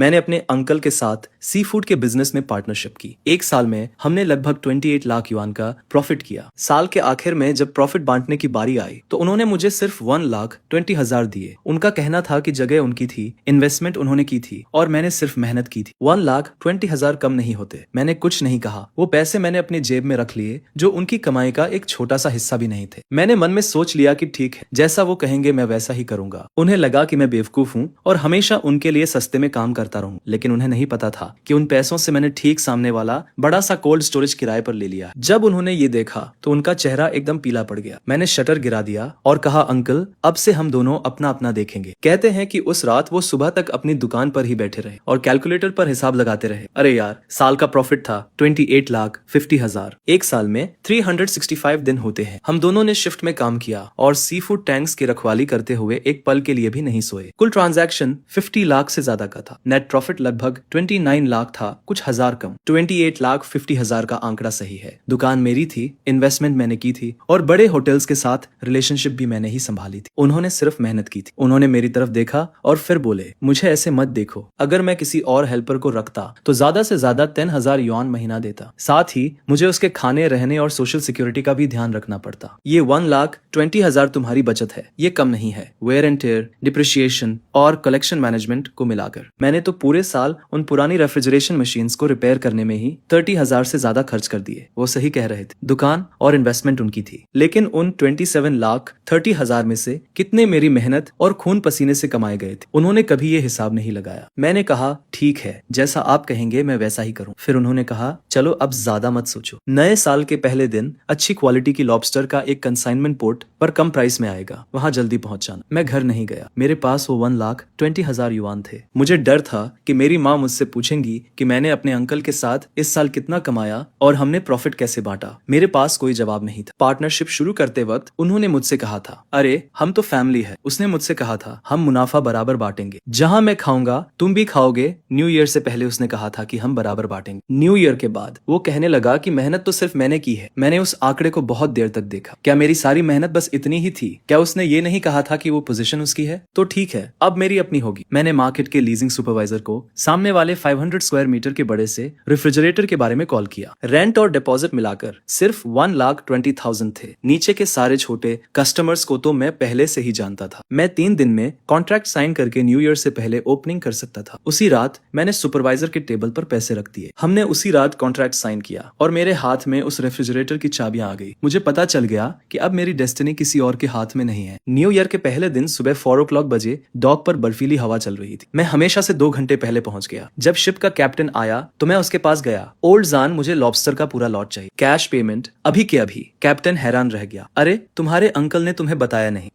मैंने अपने अंकल के साथ सी फूड के बिजनेस में पार्टनरशिप की। एक साल में हमने लगभग 28 लाख युआन का प्रॉफिट किया। साल के आखिर में जब प्रॉफिट बांटने की बारी आई तो उन्होंने मुझे सिर्फ 1,20,000 दिए। उनका कहना था कि जगह उनकी थी, इन्वेस्टमेंट उन्होंने की थी और मैंने सिर्फ मेहनत की थी। 1,20,000 कम नहीं होते। मैंने कुछ नहीं कहा। वो पैसे मैंने अपनी जेब में रख लिए, जो उनकी कमाई का एक छोटा सा हिस्सा भी नहीं थे। मैंने मन में सोच लिया कि ठीक है, जैसा वो कहेंगे मैं वैसा ही करूंगा। उन्हें लगा कि मैं बेवकूफ हूँ और हमेशा उनके लिए सस्ते में काम करता रहूं, लेकिन उन्हें नहीं पता था कि उन पैसों से मैंने ठीक सामने वाला बड़ा सा कोल्ड स्टोरेज किराए पर ले लिया। जब उन्होंने ये देखा तो उनका चेहरा एकदम पीला पड़ गया। मैंने शटर गिरा दिया और कहा, अंकल अब से हम दोनों अपना अपना देखेंगे। कहते हैं कि उस रात वो सुबह तक अपनी दुकान पर ही बैठे रहे और कैलकुलेटर पर हिसाब लगाते रहे। अरे यार, साल का प्रॉफिट था 28,50,000। एक साल में 365 दिन होते हैं। हम दोनों ने शिफ्ट में काम किया और सी फूड टैंक्स की रखवाली करते हुए एक पल के लिए भी नहीं सोए। कुल ट्रांजैक्शन 50 लाख से ज्यादा का था। नेट प्रॉफिट लगभग 29 लाख था, कुछ हजार कम। 28,50,000 का आंकड़ा सही है। दुकान मेरी थी, इन्वेस्टमेंट मैंने की थी और बड़े होटल्स के साथ रिलेशनशिप भी मैंने ही संभाली थी। उन्होंने सिर्फ मेहनत की थी। उन्होंने मेरी तरफ देखा और फिर बोले, मुझे ऐसे मत देखो। अगर मैं किसी और हेल्पर को रखता तो ज्यादा से ज्यादा 10,000 युआन महीना देता। साथ ही मुझे उसके खाने, रहने और सोशल सिक्योरिटी का भी ध्यान रखना पड़ता। ये 1,20,000 तुम्हारी बचत है, ये कम नहीं है। वेयर एंड टेयर, डिप्रिशिएशन और कलेक्शन मैनेजमेंट को मिलाकर मैंने तो पूरे साल उन पुरानी रेफ्रिजरेशन मशीन्स को रिपेयर करने में ही 30,000 से ज्यादा खर्च कर दिए। वो सही कह रहे थे। दुकान और इन्वेस्टमेंट उनकी थी, लेकिन उन 27,30,000 में से कितने मेरी मेहनत और खून पसीने से कमाए गए थे, उन्होंने कभी ये हिसाब नहीं लगाया। मैंने कहा, ठीक है, जैसा आप कहेंगे मैं वैसा ही करूं। फिर उन्होंने कहा, चलो अब ज्यादा मत सोचो। नए साल के पहले दिन अच्छी क्वालिटी की लॉबस्टर का एक कंसाइनमेंट पोर्ट पर कम प्राइस में आएगा, वहां जल्दी पहुंच जाना। मैं घर नहीं गया। मेरे पास वो 1,20,000 युआन थे। मुझे डर था कि मेरी माँ मुझसे पूछेंगी कि मैंने अपने अंकल के साथ इस साल कितना कमाया और हमने प्रॉफिट कैसे बांटा। मेरे पास कोई जवाब नहीं था। पार्टनरशिप शुरू करते वक्त उन्होंने मुझसे कहा था, अरे हम तो फैमिली है। उसने मुझसे कहा था, हम मुनाफा बराबर बांटेंगे। जहां मैं खाऊंगा तुम भी खाओगे। न्यू ईयर से पहले उसने कहा था कि हम बराबर बांटेंगे। न्यू ईयर के बाद वो कहने लगा कि मेहनत तो सिर्फ मैंने की है। मैंने उस आंकड़े को बहुत देर तक देखा। क्या मेरी सारी मेहनत बस इतनी ही थी? क्या उसने ये नहीं कहा था कि वो पोजीशन उसकी है? तो ठीक है, अब मेरी अपनी होगी। मैंने मार्केट के लीजिंग सुपरवाइजर को सामने वाले 500 स्क्वायर मीटर के बड़े से रेफ्रिजरेटर के बारे में कॉल किया। रेंट और डिपॉजिट मिलाकर सिर्फ 1,20,000 थे। नीचे के सारे छोटे कस्टमर्स को तो मैं पहले से ही जानता था। मैं 3 दिन में कॉन्ट्रैक्ट साइन करके न्यू ईयर से पहले ओपनिंग कर सकता था। उसी रात मैंने सुपरवाइजर के टेबल पर पैसे रख दिए। हमने उसी रात कॉन्ट्रैक्ट साइन किया और मेरे हाथ में उस रेफ्रिजरेटर की चाबियां आ गई। मुझे पता चल गया कि अब मेरी डेस्टिनी किसी और के हाथ में नहीं है। न्यू ईयर के पहले दिन सुबह 4 o'clock बजे डॉक पर बर्फीली हवा चल रही थी। मैं हमेशा से 2 घंटे पहले पहुंच गया। जब शिप का कैप्टन आया तो मैं उसके पास गया। ओल्ड जान, मुझे लॉबस्टर का पूरा लॉट चाहिए, कैश पेमेंट अभी के अभी। कैप्टन हैरान रह गया। अरे तुम्हारे अंकल ने तुम्हें बताया नहीं?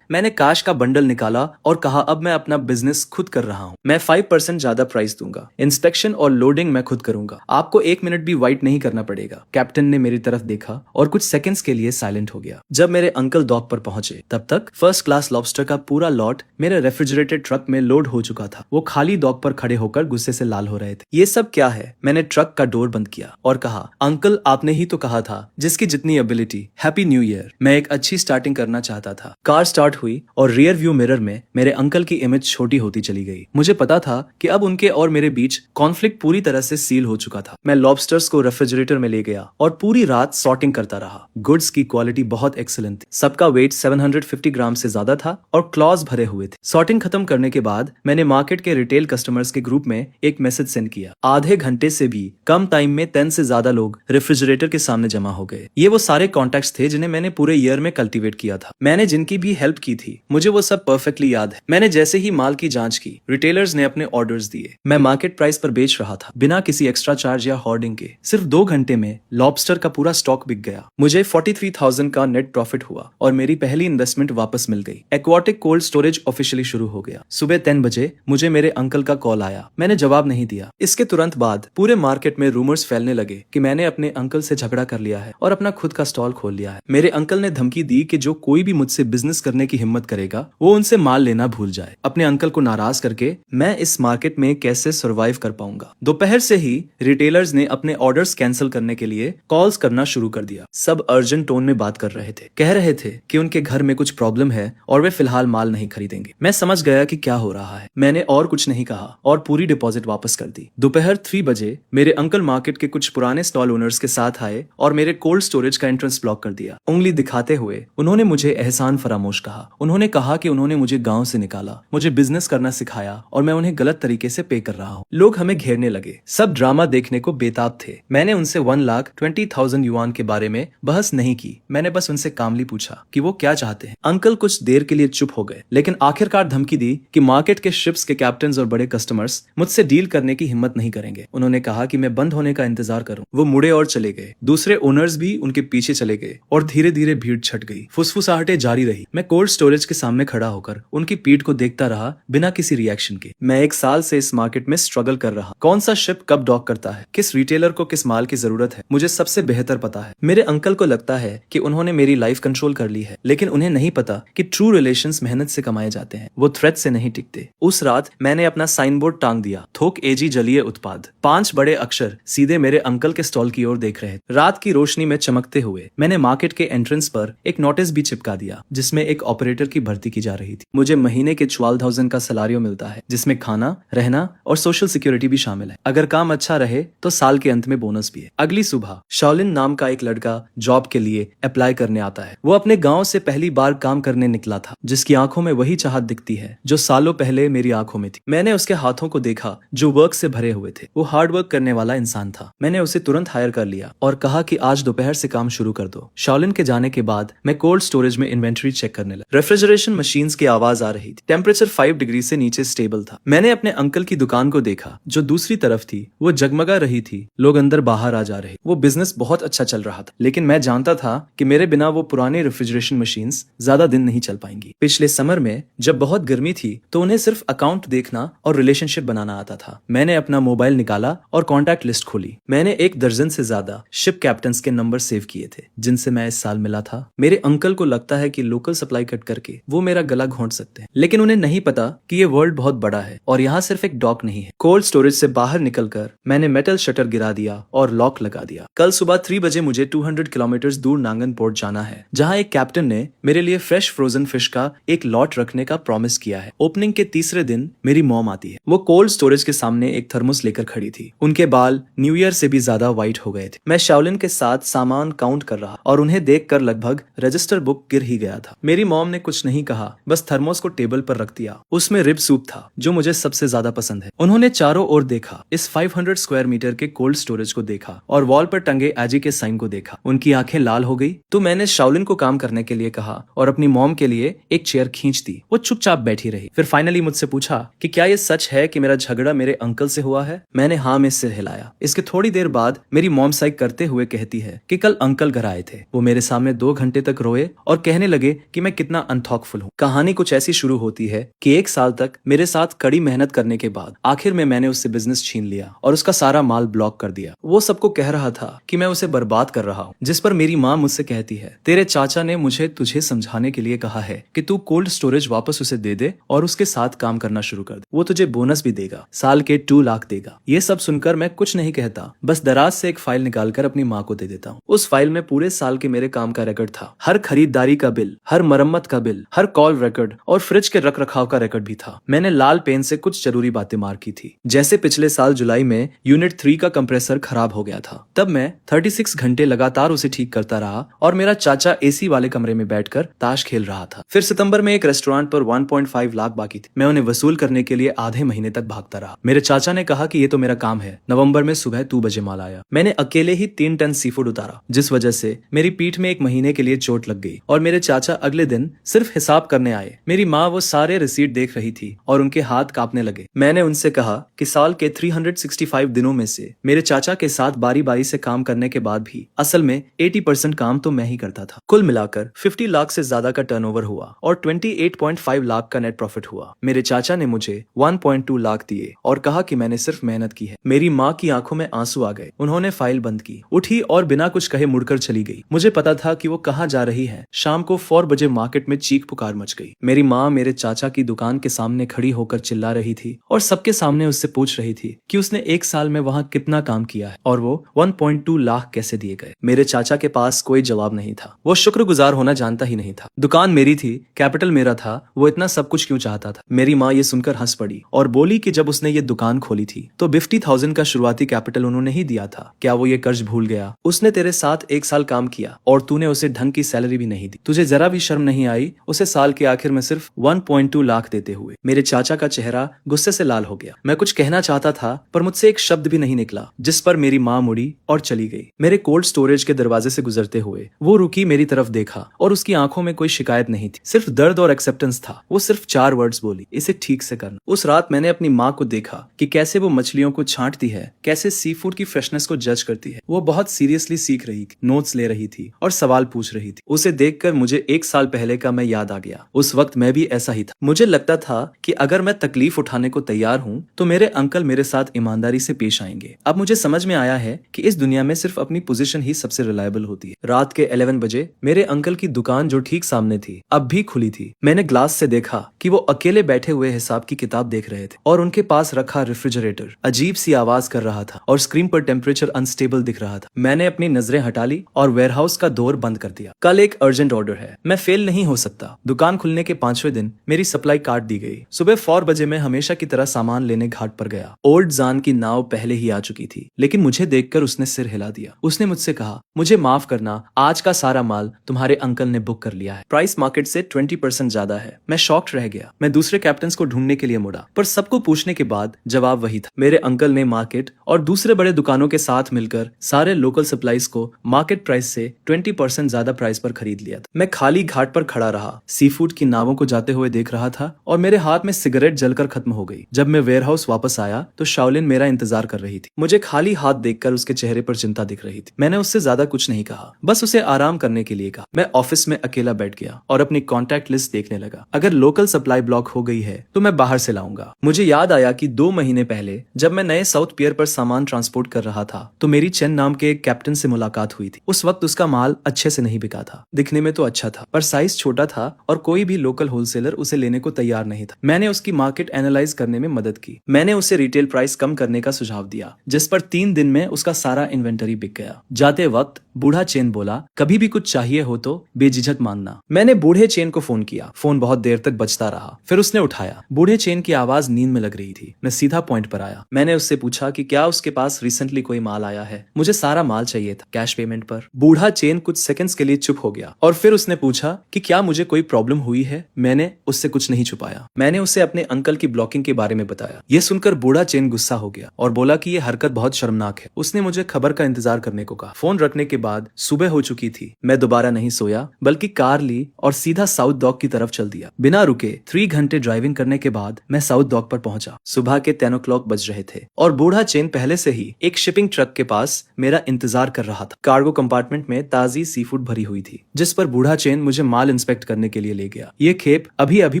मैंने काश का बंडल निकाला और कहा, अब मैं अपना बिजनेस खुद कर रहा हूँ। मैं 5% ज्यादा प्राइस दूंगा। इंस्पेक्शन और लोडिंग मैं खुद करूंगा। आपको 1 मिनट भी वाइट नहीं करना पड़ेगा। कैप्टन ने मेरी तरफ देखा और कुछ सेकंड्स के लिए साइलेंट हो गया। जब मेरे अंकल डॉक पर पहुंचे तब तक फर्स्ट क्लास लॉबस्टर का पूरा लॉट मेरे रेफ्रिजरेटेड ट्रक में लोड हो चुका था। वो खाली डॉक पर खड़े होकर गुस्से से लाल हो रहे थे। ये सब क्या है? मैंने ट्रक का डोर बंद किया और कहा, अंकल आपने ही तो कहा था जिसकी जितनी एबिलिटी। Happy new year. मैं एक अच्छी स्टार्टिंग करना चाहता था। कार स्टार्ट हुई और रियर व्यू मिरर में मेरे अंकल की इमेज छोटी होती चली गई। मुझे पता था कि अब उनके और मेरे बीच कॉन्फ्लिक्ट पूरी तरह से सील हो चुका था। मैं लॉबस्टर्स को रेफ्रिजरेटर में ले गया और पूरी रात सॉर्टिंग करता रहा। गुड्स की क्वालिटी बहुत एक्सीलेंट थी। सबका वेट 750 ग्राम से ज्यादा था और क्लॉज भरे हुए थे। सॉर्टिंग खत्म करने के बाद मैंने मार्केट के रिटेल कस्टमर्स के ग्रुप में एक मैसेज सेंड किया। आधे घंटे से भी कम टाइम में 10 से ज्यादा लोग रेफ्रिजरेटर के सामने जमा हो गए। ये वो सारे कॉन्टैक्ट्स थे जिन्हें मैंने पूरे ईयर में कल्टीवेट किया था। मैंने जिनकी भी हेल्प की थी, मुझे वो सब परफेक्टली याद है। मैंने जैसे ही माल की जांच की, रिटेलर्स ने अपने ऑर्डर्स दिए। मैं मार्केट प्राइस पर बेच रहा था, बिना किसी एक्स्ट्रा चार्ज या होर्डिंग के। सिर्फ 2 घंटे में लॉबस्टर का पूरा स्टॉक बिक गया। मुझे 43,000 का नेट प्रॉफिट हुआ और मेरी पहली इन्वेस्टमेंट वापस मिल गई। एक्वाटिक कोल्ड स्टोरेज ऑफिशियली शुरू हो गया। सुबह 10 बजे मुझे मेरे अंकल का कॉल आया। मैंने जवाब नहीं दिया। इसके तुरंत बाद पूरे मार्केट में रूमर्स फैलने लगे कि मैंने अपने अंकल से झगड़ा कर लिया है और अपना खुद का स्टॉल खोल लिया है। मेरे अंकल ने धमकी दी कि जो कोई भी मुझसे बिजनेस करने की हिम्मत करेगा वो उनसे माल लेना भूल जाए। अपने अंकल को नाराज करके मैं इस मार्केट में कैसे सर्वाइव कर पाऊंगा। दोपहर से ही रिटेलर्स ने अपने ऑर्डर्स कैंसिल करने के लिए कॉल्स करना शुरू कर दिया। सब अर्जेंट टोन में बात कर रहे थे। कह रहे थे कि उनके घर में कुछ प्रॉब्लम है और वे फिलहाल माल नहीं खरीदेंगे। मैं समझ गया कि क्या हो रहा है। मैंने और कुछ नहीं नहीं कहा और पूरी डिपॉजिट वापस कर दी। दोपहर 3 बजे मेरे अंकल मार्केट के कुछ पुराने स्टॉल ओनर्स के साथ आए और मेरे कोल्ड स्टोरेज का एंट्रेंस ब्लॉक कर दिया। उंगली दिखाते हुए उन्होंने मुझे एहसान फरामोश कहा। उन्होंने कहा कि उन्होंने मुझे गांव से निकाला, मुझे बिजनेस करना सिखाया और मैं उन्हें गलत तरीके से पे कर रहा हूँ। लोग हमें घेरने लगे, सब ड्रामा देखने को बेताब थे। मैंने उनसे 1,20,000 युआन के बारे में बहस नहीं की। मैंने बस उनसे कामली पूछा कि वो क्या चाहते हैं। अंकल कुछ देर के लिए चुप हो गए, लेकिन आखिरकार धमकी दी कि मार्केट के शिप्स के कैप्टन और बड़े कस्टमर्स मुझसे डील करने की हिम्मत नहीं करेंगे। उन्होंने कहा कि मैं बंद होने का इंतजार करूं। वो मुड़े और चले गए। दूसरे ओनर्स भी उनके पीछे चले गए और धीरे धीरे भीड़ छट गई। फुसफुसाहटें जारी रही। मैं कोल्ड स्टोरेज के सामने खड़ा होकर उनकी पीठ को देखता रहा, बिना किसी रिएक्शन के। मैं 1 साल से इस मार्केट में स्ट्रगल कर रहा। कौन सा शिप कब डॉक करता है, किस रिटेलर को किस माल की जरूरत है, मुझे सबसे बेहतर पता है। मेरे अंकल को लगता है कि उन्होंने मेरी लाइफ कंट्रोल कर ली है, लेकिन उन्हें नहीं पता कि ट्रू रिलेशंस मेहनत से कमाए जाते हैं, वो थ्रेट से नहीं टिकते। उस रात मैंने अपना साइन बोर्ड टांग दिया, थोक एजी जलीय उत्पाद। 5 बड़े अक्षर सीधे मेरे अंकल के स्टॉल की ओर देख रहे थे। रात की रोशनी में चमकते हुए मैंने मार्केट के एंट्रेंस पर एक नोटिस भी चिपका दिया, जिसमें एक ऑपरेटर की भर्ती की जा रही थी। मुझे महीने के 12,000 का सैलरी मिलता है, जिसमें खाना, रहना और सोशल सिक्योरिटी भी शामिल है। अगर काम अच्छा रहे तो साल के अंत में बोनस भी है। अगली सुबह शाओलिन नाम का एक लड़का जॉब के लिए अप्लाई करने आता है। वो अपने गांव से पहली बार काम करने निकला था, जिसकी आंखों में वही चाहत दिखती है जो सालों पहले मेरी आंखों में थी। मैंने उसके हाथों को देखा जो वर्क से भरे हुए थे। वो हार्ड वर्क करने वाला इंसान था। मैंने उसे तुरंत हायर कर लिया और कहा कि आज दोपहर से काम शुरू कर दो। शाओलिन के जाने के बाद मैं कोल्ड स्टोरेज में इन्वेंटरी चेक करने लगा। रेफ्रिजरेशन मशीन्स की आवाज आ रही थी। टेम्परेचर 5 डिग्री से नीचे स्टेबल था। मैंने अपने अंकल की दुकान को देखा जो दूसरी तरफ थी। वो जगमगा रही थी, लोग अंदर बाहर आ जा रहे। वो बिजनेस बहुत अच्छा चल रहा था, लेकिन मैं जानता था कि मेरे बिना वो पुरानी रेफ्रिजरेशन मशीन्स ज्यादा दिन नहीं चल पाएंगी। पिछले समर में जब बहुत गर्मी थी तो उन्हें सिर्फ अकाउंट देखना और रिलेशनशिप बनाना आता था। मैंने अपना मोबाइल निकाला और कॉन्टैक्ट लिस्ट खोली। मैंने 1 दर्जन से ज्यादा शिप कैप्टन्स के नंबर सेव किए थे जिनसे मैं इस साल मिला था। मेरे अंकल को लगता है कि लोकल सप्लाई कट करके वो मेरा गला घोंट सकते हैं, लेकिन उन्हें नहीं पता कि ये वर्ल्ड बहुत बड़ा है और यहाँ सिर्फ एक डॉक नहीं है। कोल्ड स्टोरेज से बाहर निकलकर मैंने मेटल शटर गिरा दिया और लॉक लगा दिया। कल सुबह 3 बजे मुझे 200 किलोमीटर दूर नांगन पोर्ट जाना है, जहाँ एक कैप्टन ने मेरे लिए फ्रेश फ्रोजन फिश का एक लॉट रखने का प्रॉमिस किया है। ओपनिंग के तीसरे दिन मेरी मॉम आती है। वो कोल्ड स्टोरेज के सामने एक थर्मोस लेकर खड़ी थी। उनके बाल न्यू ईयर से भी ज्यादा व्हाइट हो गए थे। मैं शाओलिन के साथ सामान काउंट कर रहा और उन्हें देखकर लगभग रजिस्टर बुक गिर ही गया था। मेरी मॉम ने कुछ नहीं कहा, बस थर्मोस को टेबल पर रख दिया। उसमें रिब सूप था जो मुझे सबसे ज्यादा पसंद है। उन्होंने चारों ओर देखा, इस 500 स्क्वायर मीटर के कोल्ड स्टोरेज को देखा और वॉल पर टंगे एजी के साइन को देखा। उनकी आंखें लाल हो गई। तो मैंने शाओलिन को काम करने के लिए कहा और अपनी मॉम के लिए एक चेयर खींच दी। वो चुपचाप बैठी रही। फिर फाइनली मुझसे पूछा कि क्या ये सच है कि मेरा झगड़ा मेरे अंकल से हुआ है। मैंने हाँ में सिर हिलाया। इसके थोड़ी देर बाद मेरी मॉम साइक करते हुए कहती है कि कल अंकल घर आए थे। वो मेरे सामने 2 घंटे तक रोए और कहने लगे कि मैं कितना अनथॉकफुल हूँ। कहानी कुछ ऐसी शुरू होती है कि 1 साल तक मेरे साथ कड़ी मेहनत करने के बाद आखिर में मैंने उससे बिजनेस छीन लिया और उसका सारा माल ब्लॉक कर दिया। वो सबको कह रहा था कि मैं उसे बर्बाद कर रहा हूँ, जिस पर मेरी माँ मुझसे कहती है, तेरे चाचा ने मुझे तुझे समझाने के लिए कहा है कि तू कोल्ड स्टोरेज वापस उसे दे दे और उसके साथ काम करना शुरू कर दे। वो तुझे बोनस भी देगा, साल के 2 लाख देगा। ये सब सुनकर मैं कुछ नहीं कहता, बस दराज से एक फाइल निकालकर अपनी माँ को दे देता हूँ। उस फाइल में पूरे साल के मेरे काम का रिकॉर्ड था। हर खरीदारी का बिल, हर मरम्मत का बिल, हर कॉल रिकॉर्ड और फ्रिज के रख रखाव का रिकॉर्ड भी था। मैंने लाल पेन से कुछ जरूरी बातें मार्क की थी, जैसे पिछले साल जुलाई में यूनिट 3 का कंप्रेसर खराब हो गया था। तब मैं 36 घंटे लगातार उसे ठीक करता रहा और मेरा चाचा एसी वाले कमरे में बैठकर ताश खेल रहा था। फिर सितंबर में एक रेस्टोरेंट पर 1.5 लाख बाकी थे। मैं उन्हें वसूल करने के लिए आधे महीने तक भागता रहा। मेरे चाचा ने कहा कि ये तो मेरा काम है। नवंबर में सुबह 2 बजे माल आया। मैंने अकेले ही 3 टन सी फूड उतारा, जिस वजह से मेरी पीठ में 1 महीने के लिए चोट लग गई और मेरे चाचा अगले दिन सिर्फ हिसाब करने आए। मेरी माँ वो सारे रिसीट देख रही थी और उनके हाथ कांपने लगे। मैंने उनसे कहा कि साल के 365 दिनों में से मेरे चाचा के साथ बारी बारी से काम करने के बाद भी असल में 80% काम तो मैं ही करता था। कुल मिलाकर 50 लाख से ज्यादा का टर्नओवर हुआ और 28.5 लाख का नेट प्रॉफिट हुआ। मेरे चाचा ने मुझे 1.2 लाख दिए और कहा कि मैंने सिर्फ मेहनत की है। मेरी माँ की आंखों में आंसू आ गए। उन्होंने फाइल बंद की, उठी और बिना कुछ कहे मुड़कर चली गई। मुझे पता था कि वो कहाँ जा रही है। शाम को 4 बजे मार्केट में चीख पुकार मच गई। मेरी माँ मेरे चाचा की दुकान के सामने खड़ी होकर चिल्ला रही थी और सबके सामने उससे पूछ रही थी कि उसने 1 साल में वहाँ कितना काम किया है और वो 1.2 लाख कैसे दिए गए। मेरे चाचा के पास कोई जवाब नहीं था। वो शुक्रगुजार होना जानता ही नहीं था। दुकान मेरी थी, कैपिटल मेरा था, वो इतना सब कुछ क्यों चाहता था। मेरी माँ ये सुनकर हंस पड़ी और बोली कि जब उसने ये दुकान खोली थी तो 50,000 का शुरुआती कैपिटल उन्होंने ही दिया था। क्या वो ये कर्ज भूल गया? उसने तेरे साथ 1 साल काम किया और तूने उसे ढंग की सैलरी भी नहीं दी। तुझे जरा भी शर्म नहीं आई उसे साल के आखिर में सिर्फ 1.2 लाख देते हुए? मेरे चाचा का चेहरा गुस्से से लाल हो गया। मैं कुछ कहना चाहता था पर मुझसे एक शब्द भी नहीं निकला, जिस पर मेरी माँ मुड़ी और चली गई। मेरे कोल्ड स्टोरेज के दरवाजे से गुजरते हुए वो रुकी, मेरी तरफ देखा और उसकी आंखों में कोई शिकायत नहीं थी, सिर्फ दर्द और एक्सेप्टेंस था। वो सिर्फ 4 वर्ड्स बोली, इसे ठीक से करना। उस रात मैंने अपनी माँ को देखा कि कैसे वो मछलियों को छांटती है, कैसे सी फूड की फ्रेशनेस को जज करती है। वो बहुत सीरियसली सीख रही थी, नोट्स ले रही थी और सवाल पूछ रही थी। उसे देखकर मुझे 1 साल पहले का मैं याद आ गया। उस वक्त मैं भी ऐसा ही था। मुझे लगता था कि अगर मैं तकलीफ उठाने को तैयार हूँ तो मेरे अंकल मेरे साथ ईमानदारी से पेश आएंगे। अब मुझे समझ में आया है कि इस दुनिया में सिर्फ अपनी पोजीशन ही सबसे रिलायबल होती है। रात के 11 बजे मेरे अंकल की दुकान जो ठीक सामने थी अब भी खुली थी। मैंने ग्लास से देखा कि वो अकेले बैठे हुए हिसाब की किताब देख रहे थे और उनके पास रखा रेफ्रिजरेटर अजीब सी आवाज कर रहा था और स्क्रीन पर टेम्परेचर अनस्टेबल दिख रहा था। मैंने अपनी नजरें हटा ली और वेयरहाउस का डोर बंद कर दिया। कल एक अर्जेंट ऑर्डर है, मैं फेल नहीं हो सकता। दुकान खुलने के 5वें दिन मेरी सप्लाई काट दी गई। सुबह 4 बजे मैं हमेशा की तरह सामान लेने घाट पर गया। ओल्ड जान की नाव पहले ही आ चुकी थी, लेकिन मुझे देखकर उसने सिर हिला दिया। उसने मुझसे कहा, मुझे माफ करना, आज का सारा माल तुम्हारे अंकल ने बुक कर लिया है। प्राइस मार्केट से 20% ज्यादा है। मैं शॉक्ड रह गया। मैं दूसरे कैप्टन्स को ढूंढने के लिए मुड़ा, पर सबको पूछने के बाद जवाब वही था। मेरे अंकल ने मार्केट और दूसरे बड़े दुकानों के साथ मिलकर सारे लोकल सप्लाईज को मार्केट प्राइस से 20% ज्यादा प्राइस पर खरीद लिया था। मैं खाली घाट पर खड़ा रहा, सी फूड की नावों को जाते हुए देख रहा था और मेरे हाथ में सिगरेट जलकर खत्म हो गई। जब मैं वेयरहाउस वापस आया तो शाओलिन मेरा इंतजार कर रही थी। मुझे खाली हाथ देखकर उसके चेहरे पर चिंता दिख रही थी। मैंने उससे ज्यादा कुछ नहीं कहा, बस उसे आराम करने के लिए कहा। मैं ऑफिस में अकेला बैठ गया और अपनी कॉन्टैक्ट लिस्ट देखने लगा। अगर लोकल सप्लाई ब्लॉक हो गई है तो मैं बाहर से लाऊंगा। मुझे याद आया कि 2 महीने पहले जब मैं नए साउथ पियर पर सामान ट्रांसपोर्ट कर रहा था तो मेरी चेन नाम के एक कैप्टन से मुलाकात हुई थी। उस वक्त उसका माल अच्छे से नहीं बिका था। दिखने में तो अच्छा था पर साइज छोटा था और कोई भी लोकल होलसेलर उसे लेने को तैयार नहीं था। मैंने उसकी मार्केट एनालाइज करने में मदद की। मैंने उसे रिटेल प्राइस कम करने का सुझाव दिया, जिस पर 3 दिन में उसका सारा इन्वेंटरी बिक गया। जाते वक्त बूढ़ा चेन बोला, कभी भी कुछ चाहिए हो तो बेझिझक मांगना। मैंने बूढ़े चेन को फोन किया। फोन बहुत देर तक बजता रहा, फिर उसने उठाया। बूढ़े चेन की आवाज नींद में लग रही थी। मैं सीधा पॉइंट पर आया। मैंने उससे पूछा कि क्या उसके पास रिसेंटली कोई माल आया है। मुझे सारा माल चाहिए था, कैश पेमेंट पर। बूढ़ा चेन कुछ सेकंड्स के लिए चुप हो गया और फिर उसने पूछा कि क्या मुझे कोई प्रॉब्लम हुई है। मैंने उससे कुछ नहीं छुपाया। मैंने उसे अपने अंकल की ब्लॉकिंग के बारे में बताया। यह सुनकर बूढ़ा चेन गुस्सा हो गया और बोला कि यह हरकत बहुत शर्मनाक है। उसने मुझे खबर का इंतजार करने को कहा। फोन रखने के बाद सुबह हो चुकी थी। मैं दोबारा नहीं सोया, बल्कि कार ली और सीधा साउथ डॉक की तरफ चल दिया। बिना रुके 3 घंटे ड्राइविंग करने के बाद मैं साउथ डॉक पर पहुंचा। सुबह के 10 o'clock बज रहे थे और बूढ़ा चेन पहले से ही एक शिपिंग ट्रक के पास मेरा इंतजार कर रहा था। कार्गो कंपार्टमेंट में ताजी सी फूड भरी हुई थी, जिस पर बूढ़ा चेन मुझे माल इंस्पेक्ट करने के लिए ले गया। ये खेप अभी अभी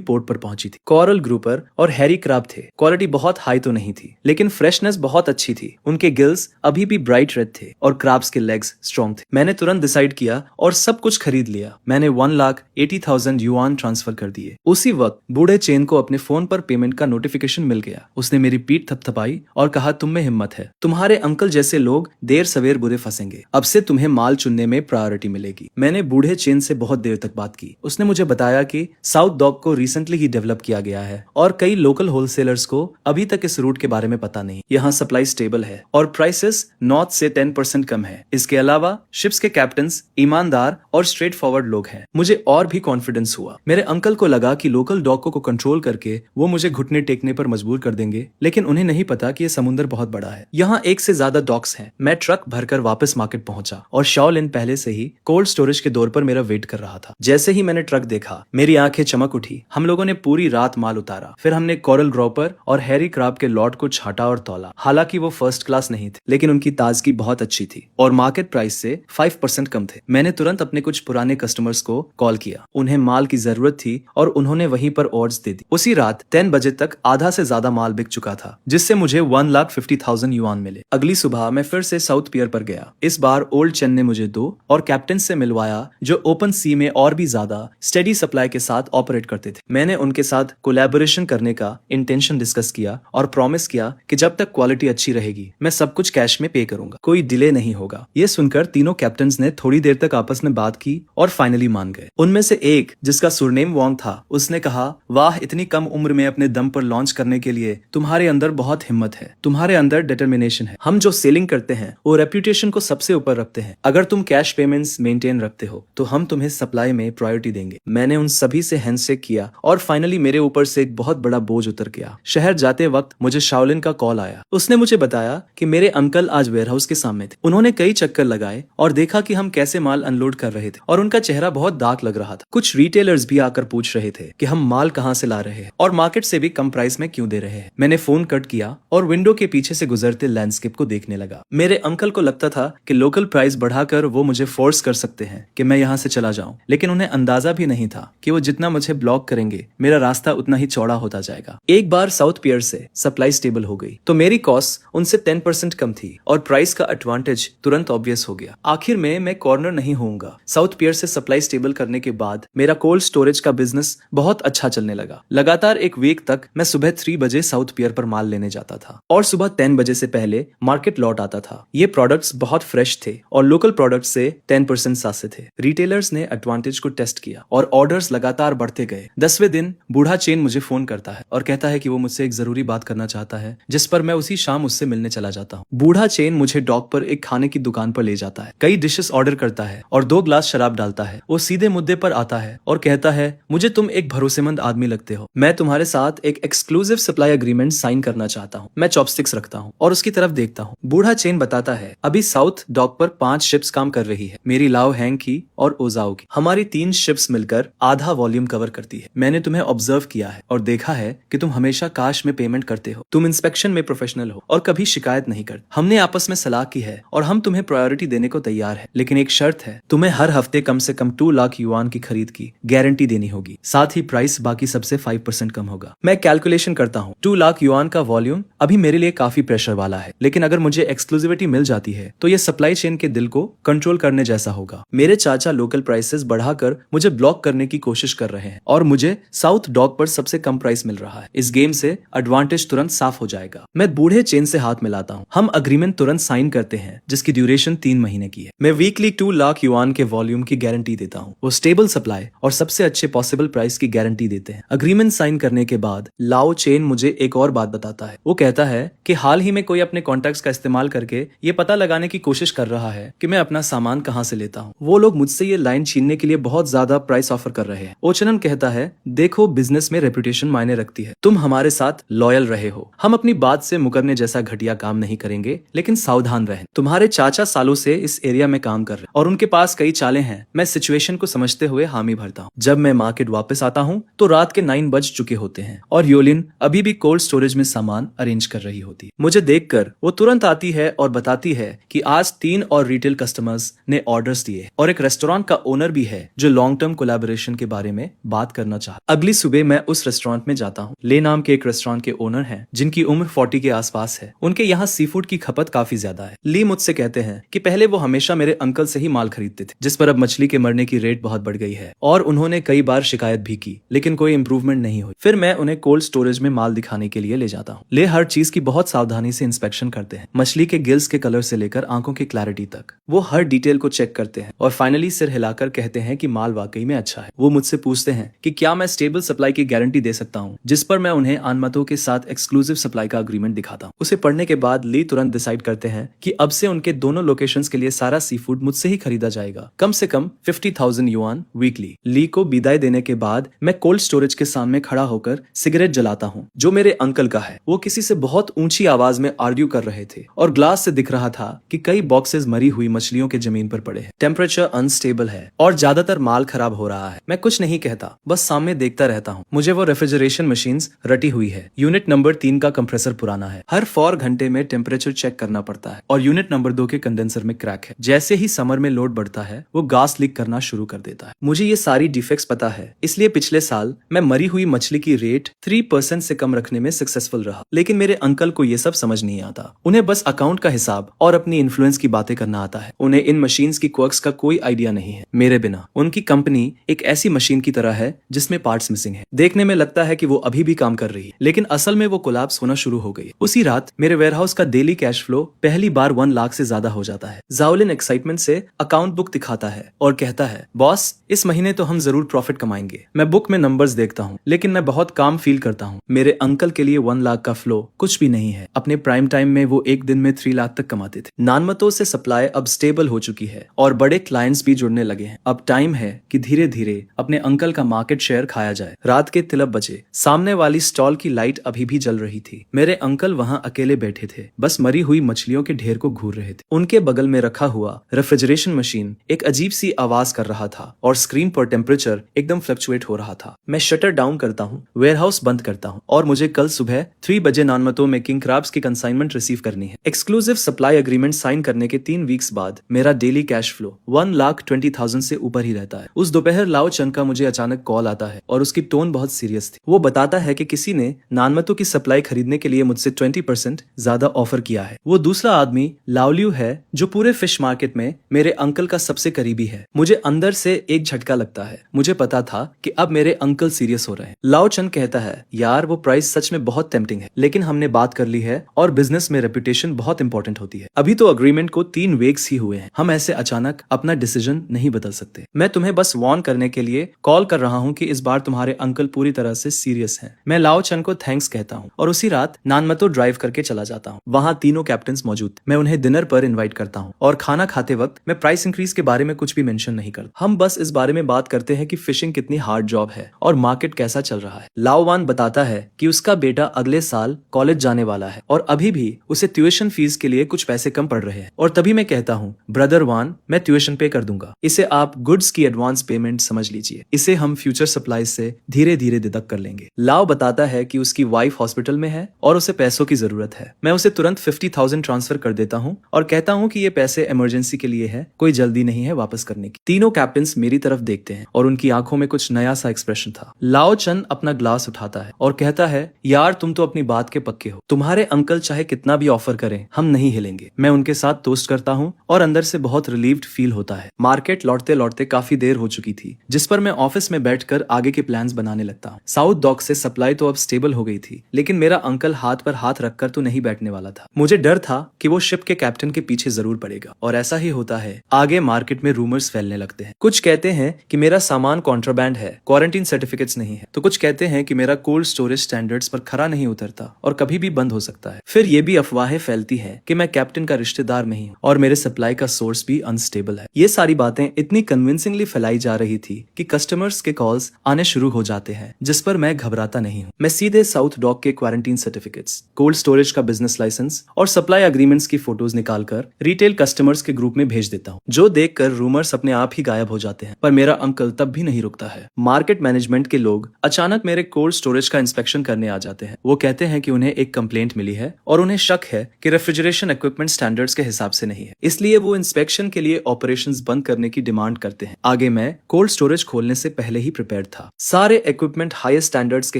पोर्ट पर पहुंची थी। कोरल ग्रुपर और हैरी क्रैब थे। क्वालिटी बहुत हाई तो नहीं थी, लेकिन फ्रेशनेस बहुत अच्छी थी। उनके गिल्स अभी भी ब्राइट रेड थे और क्रैब्स के लेग्स स्ट्रॉन्ग थे। मैंने तुरंत डिसाइड किया और सब कुछ खरीद लिया। मैंने 1,80,000 युआन ट्रांसफर कर दिए। उसी वक्त बूढ़े चेन को अपने फोन पर पेमेंट का नोटिफिकेशन मिल गया। उसने मेरी पीठ थपथपाई और कहा, तुम में हिम्मत है। तुम्हारे अंकल जैसे लोग देर सवेर बुरे फंसेंगे। अब से तुम्हें माल चुनने में प्रायोरिटी मिलेगी। मैंने बूढ़े चेन से बहुत देर तक बात की। उसने मुझे बताया कि साउथ डॉक को रिसेंटली ही डेवलप किया गया है और कई लोकल होलसेलर्स को अभी तक इस रूट के बारे में पता नहीं। यहाँ सप्लाई स्टेबल है और प्राइसेस नॉर्थ से 10% कम है। इसके अलावा शिप्स के कैप्टन्स ईमानदार और स्ट्रेट फॉरवर्ड लोग हैं। मुझे और भी कॉन्फिडेंस हुआ। मेरे अंकल को लगा कि लोकल डॉकों को कंट्रोल करके वो मुझे घुटने टेकने पर मजबूर कर देंगे, लेकिन उन्हें नहीं पता कि ये समुद्र बहुत बड़ा है। यहाँ 1 से ज्यादा डॉक्स हैं। मैं ट्रक भरकर वापस मार्केट पहुंचा और शाओलिन पहले से ही कोल्ड स्टोरेज के डोर पर मेरा वेट कर रहा था। जैसे ही मैंने ट्रक देखा, मेरी आंखें चमक उठी। हम लोगों ने पूरी रात माल उतारा। फिर हमने कोरल ग्रुपर और हैरी क्रैब के लॉट को छाटा और तौला। हालांकि वो फर्स्ट क्लास नहीं थे, लेकिन उनकी ताजगी बहुत अच्छी थी और मार्केट प्राइस से 5% कम थे। मैंने तुरंत अपने कुछ पुराने कस्टमर्स को कॉल किया। उन्हें माल की जरूरत थी और उन्होंने वहीं पर ऑर्डर्स दे दी। उसी रात 10 बजे तक आधा से ज्यादा माल बिक चुका था, जिससे मुझे 1,50,000 युआन मिले। अगली सुबह मैं फिर से साउथ पियर पर गया। इस बार ओल्ड चेन ने मुझे 2 और कैप्टन से मिलवाया जो ओपन सी में और भी ज्यादा स्टेडी सप्लाई के साथ ऑपरेट करते थे। मैंने उनके साथ कोलैबोरेशन करने का इंटेंशन डिस्कस किया और प्रॉमिस किया कि जब तक क्वालिटी अच्छी रहेगी मैं सब कुछ कैश में पे करूंगा, कोई डिले नहीं होगा। ये सुनकर तीनों कैप्टन ने थोड़ी देर तक आपस में बात की और फाइनली मान गए। उनमें से एक, जिसका सुरनेम वोंग था, उसने कहा, वाह, इतनी कम उम्र में अपने दम पर लॉन्च करने के लिए तुम्हारे अंदर बहुत हिम्मत है, तुम्हारे अंदर डिटर्मिनेशन है। हम जो सेलिंग करते हैं वो रेप्यूटेशन को सबसे ऊपर रखते हैं। अगर तुम कैश पेमेंट्स मेंटेन रखते हो तो हम तुम्हें सप्लाई में प्रायोरिटी देंगे। मैंने उन सभी से हैंडशेक किया और फाइनली मेरे ऊपर से एक बहुत बड़ा बोझ उतर गया। शहर जाते वक्त मुझे शाओलिन का कॉल आया। उसने मुझे बताया कि मेरे अंकल आज वेयरहाउस के सामने थे। उन्होंने कई चक्कर लगाए और देखा कि हम कैसे माल अनलोड कर रहे थे और उनका चेहरा बहुत डार्क लग रहा था। कुछ रिटेलर्स भी आकर पूछ रहे थे कि हम माल कहां से ला रहे हैं और मार्केट से भी कम प्राइस में क्यों दे रहे हैं। मैंने फोन कट किया और विंडो के पीछे से गुजरते लैंडस्केप को देखने लगा। मेरे अंकल को लगता था कि लोकल प्राइस बढ़ाकर वो मुझे फोर्स कर सकते हैं कि मैं यहाँ से चला जाऊं, लेकिन उन्हें अंदाजा भी नहीं था कि वो जितना मुझे ब्लॉक करेंगे मेरा रास्ता उतना ही चौड़ा होता जाएगा। एक बार साउथ पियर से सप्लाई स्टेबल हो गई तो मेरी कॉस्ट उनसे 10% कम थी और प्राइस का एडवांटेज तुरंत ऑब्वियस हो गया। आखिर में मैं कॉर्नर नहीं होऊंगा। साउथ पियर से सप्लाई स्टेबल करने के बाद मेरा कोल्ड स्टोरेज का बिजनेस बहुत अच्छा चलने लगा। लगातार एक वीक तक मैं सुबह 3 बजे साउथ पियर पर माल लेने जाता था और सुबह 10 बजे से पहले मार्केट लौट आता था। ये प्रोडक्ट्स बहुत फ्रेश थे और लोकल प्रोडक्ट्स से 10% सस्ते थे। रिटेलर्स ने एडवांटेज को टेस्ट किया और ऑर्डर्स लगातार बढ़ते गए। 10वें दिन बूढ़ा चेन मुझे फोन करता है और कहता है कि वो मुझसे एक जरूरी बात करना चाहता है, जिस पर मैं उसी शाम उससे मिलने चला जाता हूँ। बूढ़ा चेन मुझे डॉक पर एक खाने की दुकान पर ले जाता है, कई डिशेस ऑर्डर करता है और 2 ग्लास शराब डालता है। वो सीधे मुद्दे पर आता है और कहता है, मुझे तुम एक भरोसेमंद आदमी लगते हो, मैं तुम्हारे साथ एक एक्सक्लूसिव सप्लाई एग्रीमेंट साइन करना चाहता हूँ। मैं चॉपस्टिक्स रखता हूँ और उसकी तरफ देखता हूँ। बूढ़ा चेन बताता है, अभी साउथ डॉक पर 5 शिप्स काम कर रही है, मेरी लाओ हैंग की और ओजाओ की। हमारी 3 शिप्स मिलकर आधा वॉल्यूम कवर करती है। मैंने तुम्हें ऑब्जर्व किया है और देखा है कि तुम हमेशा काश में पेमेंट करते हो, तुम इंस्पेक्शन में प्रोफेशनल हो और कभी शिकायत नहीं करते। हमने आपस में सलाह की है और हम तुम्हें प्रायोरिटी देने को तैयार है, लेकिन एक शर्त है, तुम्हें हर हफ्ते कम से कम 2 लाख युआन की खरीद की गारंटी देनी होगी, साथ ही प्राइस बाकी सबसे 5% कम होगा। मैं कैलकुलेशन करता हूँ, 2 लाख युआन का वॉल्यूम अभी मेरे लिए काफी प्रेशर वाला है, लेकिन अगर मुझे एक्सक्लूसिविटी मिल जाती है तो ये सप्लाई चेन के दिल को कंट्रोल करने जैसा होगा। मेरे चाचा लोकल प्राइसेस बढ़ाकर मुझे ब्लॉक करने की कोशिश कर रहे हैं और मुझे साउथ डॉक पर सबसे कम प्राइस मिल रहा है। इस गेम से एडवांटेज तुरंत साफ हो जाएगा। मैं बूढ़े चेन से हाथ मिलाता हूँ। हम अग्रीमेंट तुरंत साइन करते हैं जिसकी ड्यूरेशन 3 महीने की है। मैं वीकली 2 लाख युआन के वॉल्यूम की गारंटी देता हूँ। वो स्टेबल सप्लाई और सबसे अच्छे पॉसिबल प्राइस की गारंटी देते हैं। अग्रीमेंट साइन करने के बाद लाओ चेन मुझे एक और बात बताता है। वो कहता है कि हाल ही में कोई अपने कॉन्टैक्ट्स का इस्तेमाल करके ये पता लगाने की कोशिश कर रहा है कि मैं अपना सामान कहाँ से लेता हूँ। वो लोग मुझसे ये लाइन छीनने के लिए बहुत ज्यादा प्राइस ऑफर कर रहे हैं। ओचनन कहता है, देखो, बिजनेस में रेपुटेशन मायने रखती है, तुम हमारे साथ लॉयल रहे हो, हम अपनी बात से मुकरने जैसा घटिया काम नहीं करेंगे, लेकिन सावधान रहें। तुम्हारे चाचा सालों से इस एरिया में काम कर रहे हैं और उनके पास कई चालें हैं। मैं सिचुएशन को समझते हुए हामी भरता हूँ। जब मैं मार्केट वापस आता हूँ तो रात के 9 बज चुके होते हैं और योलिन अभी भी कोल्ड स्टोरेज में सामान अरेंज कर रही होती है। मुझे देखकर वो तुरंत आती है और बताती है कि आज 3 और रिटेल कस्टमर्स ने ऑर्डर्स दिए और एक रेस्टोरेंट का ओनर भी है जो लॉन्ग टर्म कोलैबोरेशन के बारे में बात करना चाहता। अगली सुबह मैं उस रेस्टोरेंट में जाता हूँ। ले नाम के एक रेस्टोरेंट के ओनर हैं जिनकी उम्र 40 के आसपास है। उनके यहाँ सी फूड की खपत काफी ज्यादा है। ली मुझसे कहते हैं कि पहले वो हमेशा मेरे अंकल से ही माल खरीदते थे, जिस पर अब मछली के मरने की रेट बहुत बढ़ गई है और उन्होंने कई बार शिकायत भी की, लेकिन कोई इंप्रूवमेंट नहीं हुई। फिर मैं उन्हें कोल्ड स्टोरेज में माल दिखाने के लिए ले जाता हूँ। ले हर चीज की बहुत सावधानी से इंस्पेक्शन करते हैं, मछली के गिल्स के कलर से लेकर आंखों की क्लैरिटी तक। वो हर डिटेल को चेक करते हैं और फाइनली सिर हिलाकर कहते हैं कि माल वाकई में अच्छा है। वो मुझसे पूछते हैं कि क्या मैं स्टेबल सप्लाई की गारंटी दे सकता हूँ, जिस पर मैं उन्हें अनमतों के साथ एक्सक्लूसिव सप्लाई का अग्रीमेंट दिखाता हूँ। उसे पढ़ने के बाद ली तुरंत डिसाइड करते हैं कि अब से उनके दोनों लोकेशंस के लिए सारा सी फूड मुझसे ही खरीदा जाएगा, कम से कम 50,000 युआन वीकली। ली को विदाई देने के बाद मैं कोल्ड स्टोरेज के सामने खड़ा होकर सिगरेट जलाता हूँ, जो मेरे अंकल का है। वो किसी से बहुत ऊंची आवाज में आर्ग्यू कर रहे थे और ग्लास से दिख रहा था कि कई बॉक्सेस मरी हुई मछलियों के जमीन पर पड़े हैं। टेम्परेचर अनस्टेबल है और ज्यादातर माल खराब हो रहा है। मैं कुछ नहीं कहता, बस सामने देखता रहता हूँ। मुझे वो रेफ्रिजरेशन मशीन्स रटी हुई है। यूनिट नंबर 3 का कंप्रेसर पुराना है, हर 4 घंटे में टेम्परेचर चेक करना पड़ता है और यूनिट नंबर 2 के कंडेंसर में क्रैक है। जैसे ही समर में लोड बढ़ता है वो गैस लीक करना शुरू कर देता है। मुझे ये सारी डिफेक्ट्स पता है, इसलिए पिछले साल मैं मरी हुई मछली की रेट 3% से कम रखने में सक्सेसफुल रहा। लेकिन मेरे अंकल को ये सब समझ नहीं आता। उन्हें बस अकाउंट का हिसाब और अपनी इन्फ्लुएंस की बातें करना आता है। उन्हें इन मशीन्स की क्वर्क्स का कोई आइडिया नहीं है। मेरे बिना उनकी कंपनी एक ऐसी मशीन की तरह है जिसमें पार्ट्स मिसिंग है। देखने में लगता है कि वो अभी भी काम कर रही है, लेकिन असल में वो कोलैप्स होना शुरू हो गई। उसी रात मेरे वेयरहाउस का डेली कैश फ्लो पहली बार 1 लाख से ज्यादा हो जाता है। शाओलिन एक्साइटमेंट से अकाउंट बुक दिखाता है और कहता है, बॉस इस महीने तो हम जरूर प्रॉफिट कमाएंगे। मैं बुक में नंबर्स देखता हूँ, लेकिन मैं बहुत काम फील करता हूँ। मेरे अंकल के लिए 1 लाख का फ्लो कुछ भी नहीं है। अपने प्राइम टाइम में वो एक दिन में 3 लाख तक कमाते थे। नानमतो से सप्लाई अब स्टेबल हो चुकी है और बड़े क्लाइंट्स भी जुड़ने लगे हैं। अब टाइम है कि धीरे धीरे अपने अंकल का मार्केट शेयर खाया जाए। रात के 3 बजे सामने वाली स्टॉल की लाइट अभी भी जल रही थी। मेरे अंकल वहाँ अकेले बैठे थे, बस मरी हुई मछलियों के ढेर को घूर रहे थे। उनके बगल में रखा हुआ रेफ्रिजरेशन मशीन एक अजीब सी आवाज कर रहा था और स्क्रीन पर टेम्परेचर एकदम फ्लक्चुएट हो रहा था। मैं शटर डाउन करता हूँ, वेयरहाउस बंद करता हूँ और मुझे कल सुबह 3 बजे नानमतो में किंग क्रैब्स की कंसाइनमेंट रिसीव करनी है। एक्सक्लूसिव सप्लाई एग्रीमेंट साइन करने के 3 वीक्स बाद मेरा डेली कैश फ्लो 1,20,000 से ऊपर ही रहता है। उस दोपहर लाओ चन का मुझे अचानक कॉल आता है और उसकी टोन बहुत सीरियस थी। वो बताता है कि किसी ने नानमतो की सप्लाई खरीदने के लिए मुझसे 20% ज्यादा ऑफर किया है। वो दूसरा आदमी लाओलियू है जो पूरे फिश मार्केट में मेरे अंकल का सबसे करीबी है। मुझे अंदर से एक झटका लगता है। मुझे पता था कि अब मेरे अंकल सीरियस हो रहे हैं। लाओ चन कहता है, यार वो प्राइस सच में बहुत टेम्पटिंग है, लेकिन हमने बात कर ली है और बिजनेस में रेपुटेशन बहुत इंपॉर्टेंट होती है। अभी तो अग्रीमेंट को 3 वीक्स ही हुए हैं। हम ऐसे अचानक अपना डिसीजन नहीं बदल सकते। मैं तुम्हें बस वार्न करने के लिए कॉल कर रहा हूँ कि इस बार तुम्हारे अंकल पूरी तरह से सीरियस हैं। मैं लाओ चन को थैंक्स कहता हूँ और उसी रात नानमतो ड्राइव करके चला जाता हूँ। वहाँ तीनों कैप्टन मौजूद थे। मैं उन्हें डिनर पर इन्वाइट करता हूँ और खाना खाते वक्त मैं प्राइस इंक्रीज के बारे में कुछ भी मेंशन नहीं करता। हम बस इस बारे में बात करते हैं कि फिशिंग कितनी हार्ड जॉब है और मार्केट कैसा चल रहा है। लाओ वान बताता है कि उसका बेटा अगले साल कॉलेज जाने वाला है और अभी भी उसे ट्यूशन फीस के लिए कुछ पैसे कम पड़ रहे हैं। और तभी मैं कहता हूँ, ब्रदर वान, मैं ट्यूशन पे कर दूंगा। इसे आप गुड्स की एडवांस पेमेंट समझ लीजिए। इसे हम फ्यूचर सप्लाई से धीरे धीरे डिडक्ट कर लेंगे। लाओ बताता है कि उसकी वाइफ हॉस्पिटल में है और उसे पैसों की जरूरत है। मैं उसे तुरंत 50,000 ट्रांसफर कर देता हूँ और कहता हूँ कि ये पैसे इमरजेंसी के लिए है, कोई जल्दी नहीं है वापस करने की। तीनों कैप्टन मेरी तरफ देखते हैं और उनकी आंखों में कुछ नया सा एक्सप्रेशन था। लाओ चन अपना ग्लास उठाता है और कहता है, यार तुम तो अपनी बात के पक्के हो। तुम्हारे अंकल चाहे कितना भी ऑफर करें, हम नहीं हिलेंगे। मैं उनके साथ टोस्ट करता हूँ और अंदर से बहुत रिलीव्ड फील होता है। मार्केट लौटते लौटते काफी देर हो चुकी थी, जिस पर मैं ऑफिस में बैठकर आगे के प्लान्स बनाने लगता हूँ। साउथ डॉक से सप्लाई तो अब स्टेबल हो गई थी, लेकिन मेरा अंकल हाथ पर हाथ रखकर तो नहीं बैठने वाला था। मुझे डर था कि वो शिप के कैप्टन के पीछे जरूर पड़ेगा और ऐसा ही होता है। आगे मार्केट में रूमर्स फैलने लगते हैं। कुछ कहते हैं कि मेरा सामान कॉन्ट्राबैंड है, क्वारंटीन सर्टिफिकेट्स नहीं है, तो कुछ कहते हैं कि मेरा कोल्ड स्टोरेज स्टैंडर्ड्स पर खरा नहीं उतरता और कभी भी बंद हो सकता है। फिर ये भी अफवाहें फैलती है कि मैं कैप्टन का रिश्तेदार नहीं हूँ और मेरे सप्लाई का सोर्स भी अनस्टेबल है। ये सारी बातें इतनी कन्विंसिंगली फैलाई जा रही थी कि कस्टमर्स के कॉल्स आने शुरू हो जाते हैं, जिस पर मैं घबराता नहीं हूँ। मैं सीधे साउथ डॉक के क्वारंटीन सर्टिफिकेट्स, कोल्ड स्टोरेज का बिजनेस लाइसेंस और सप्लाई अग्रीमेंट्स की फोटोज निकालकर रिटेल कस्टमर्स के ग्रुप में भेज देता हूँ, जो देखकर रूमर्स अपने आप ही गायब हो जाते हैं। पर मेरा अंकल तब भी नहीं रुकता है। मार्केट मैनेजमेंट के लोग अचानक मेरे कोल्ड स्टोरेज का इंस्पेक्शन करने आ जाते हैं। वो कहते हैं कि उन्हें एक कंप्लेंट मिली है और उन्हें शक है कि रेफ्रिजरेशन इक्विपमेंट स्टैंडर्ड्स के हिसाब से नहीं है, इसलिए वो इंस्पेक्शन के लिए ऑपरेशंस बंद करने की डिमांड करते हैं। आगे मैं कोल्ड स्टोरेज खोलने से पहले ही प्रिपेयर्ड था। सारे इक्विपमेंट हाईएस्ट स्टैंडर्ड्स के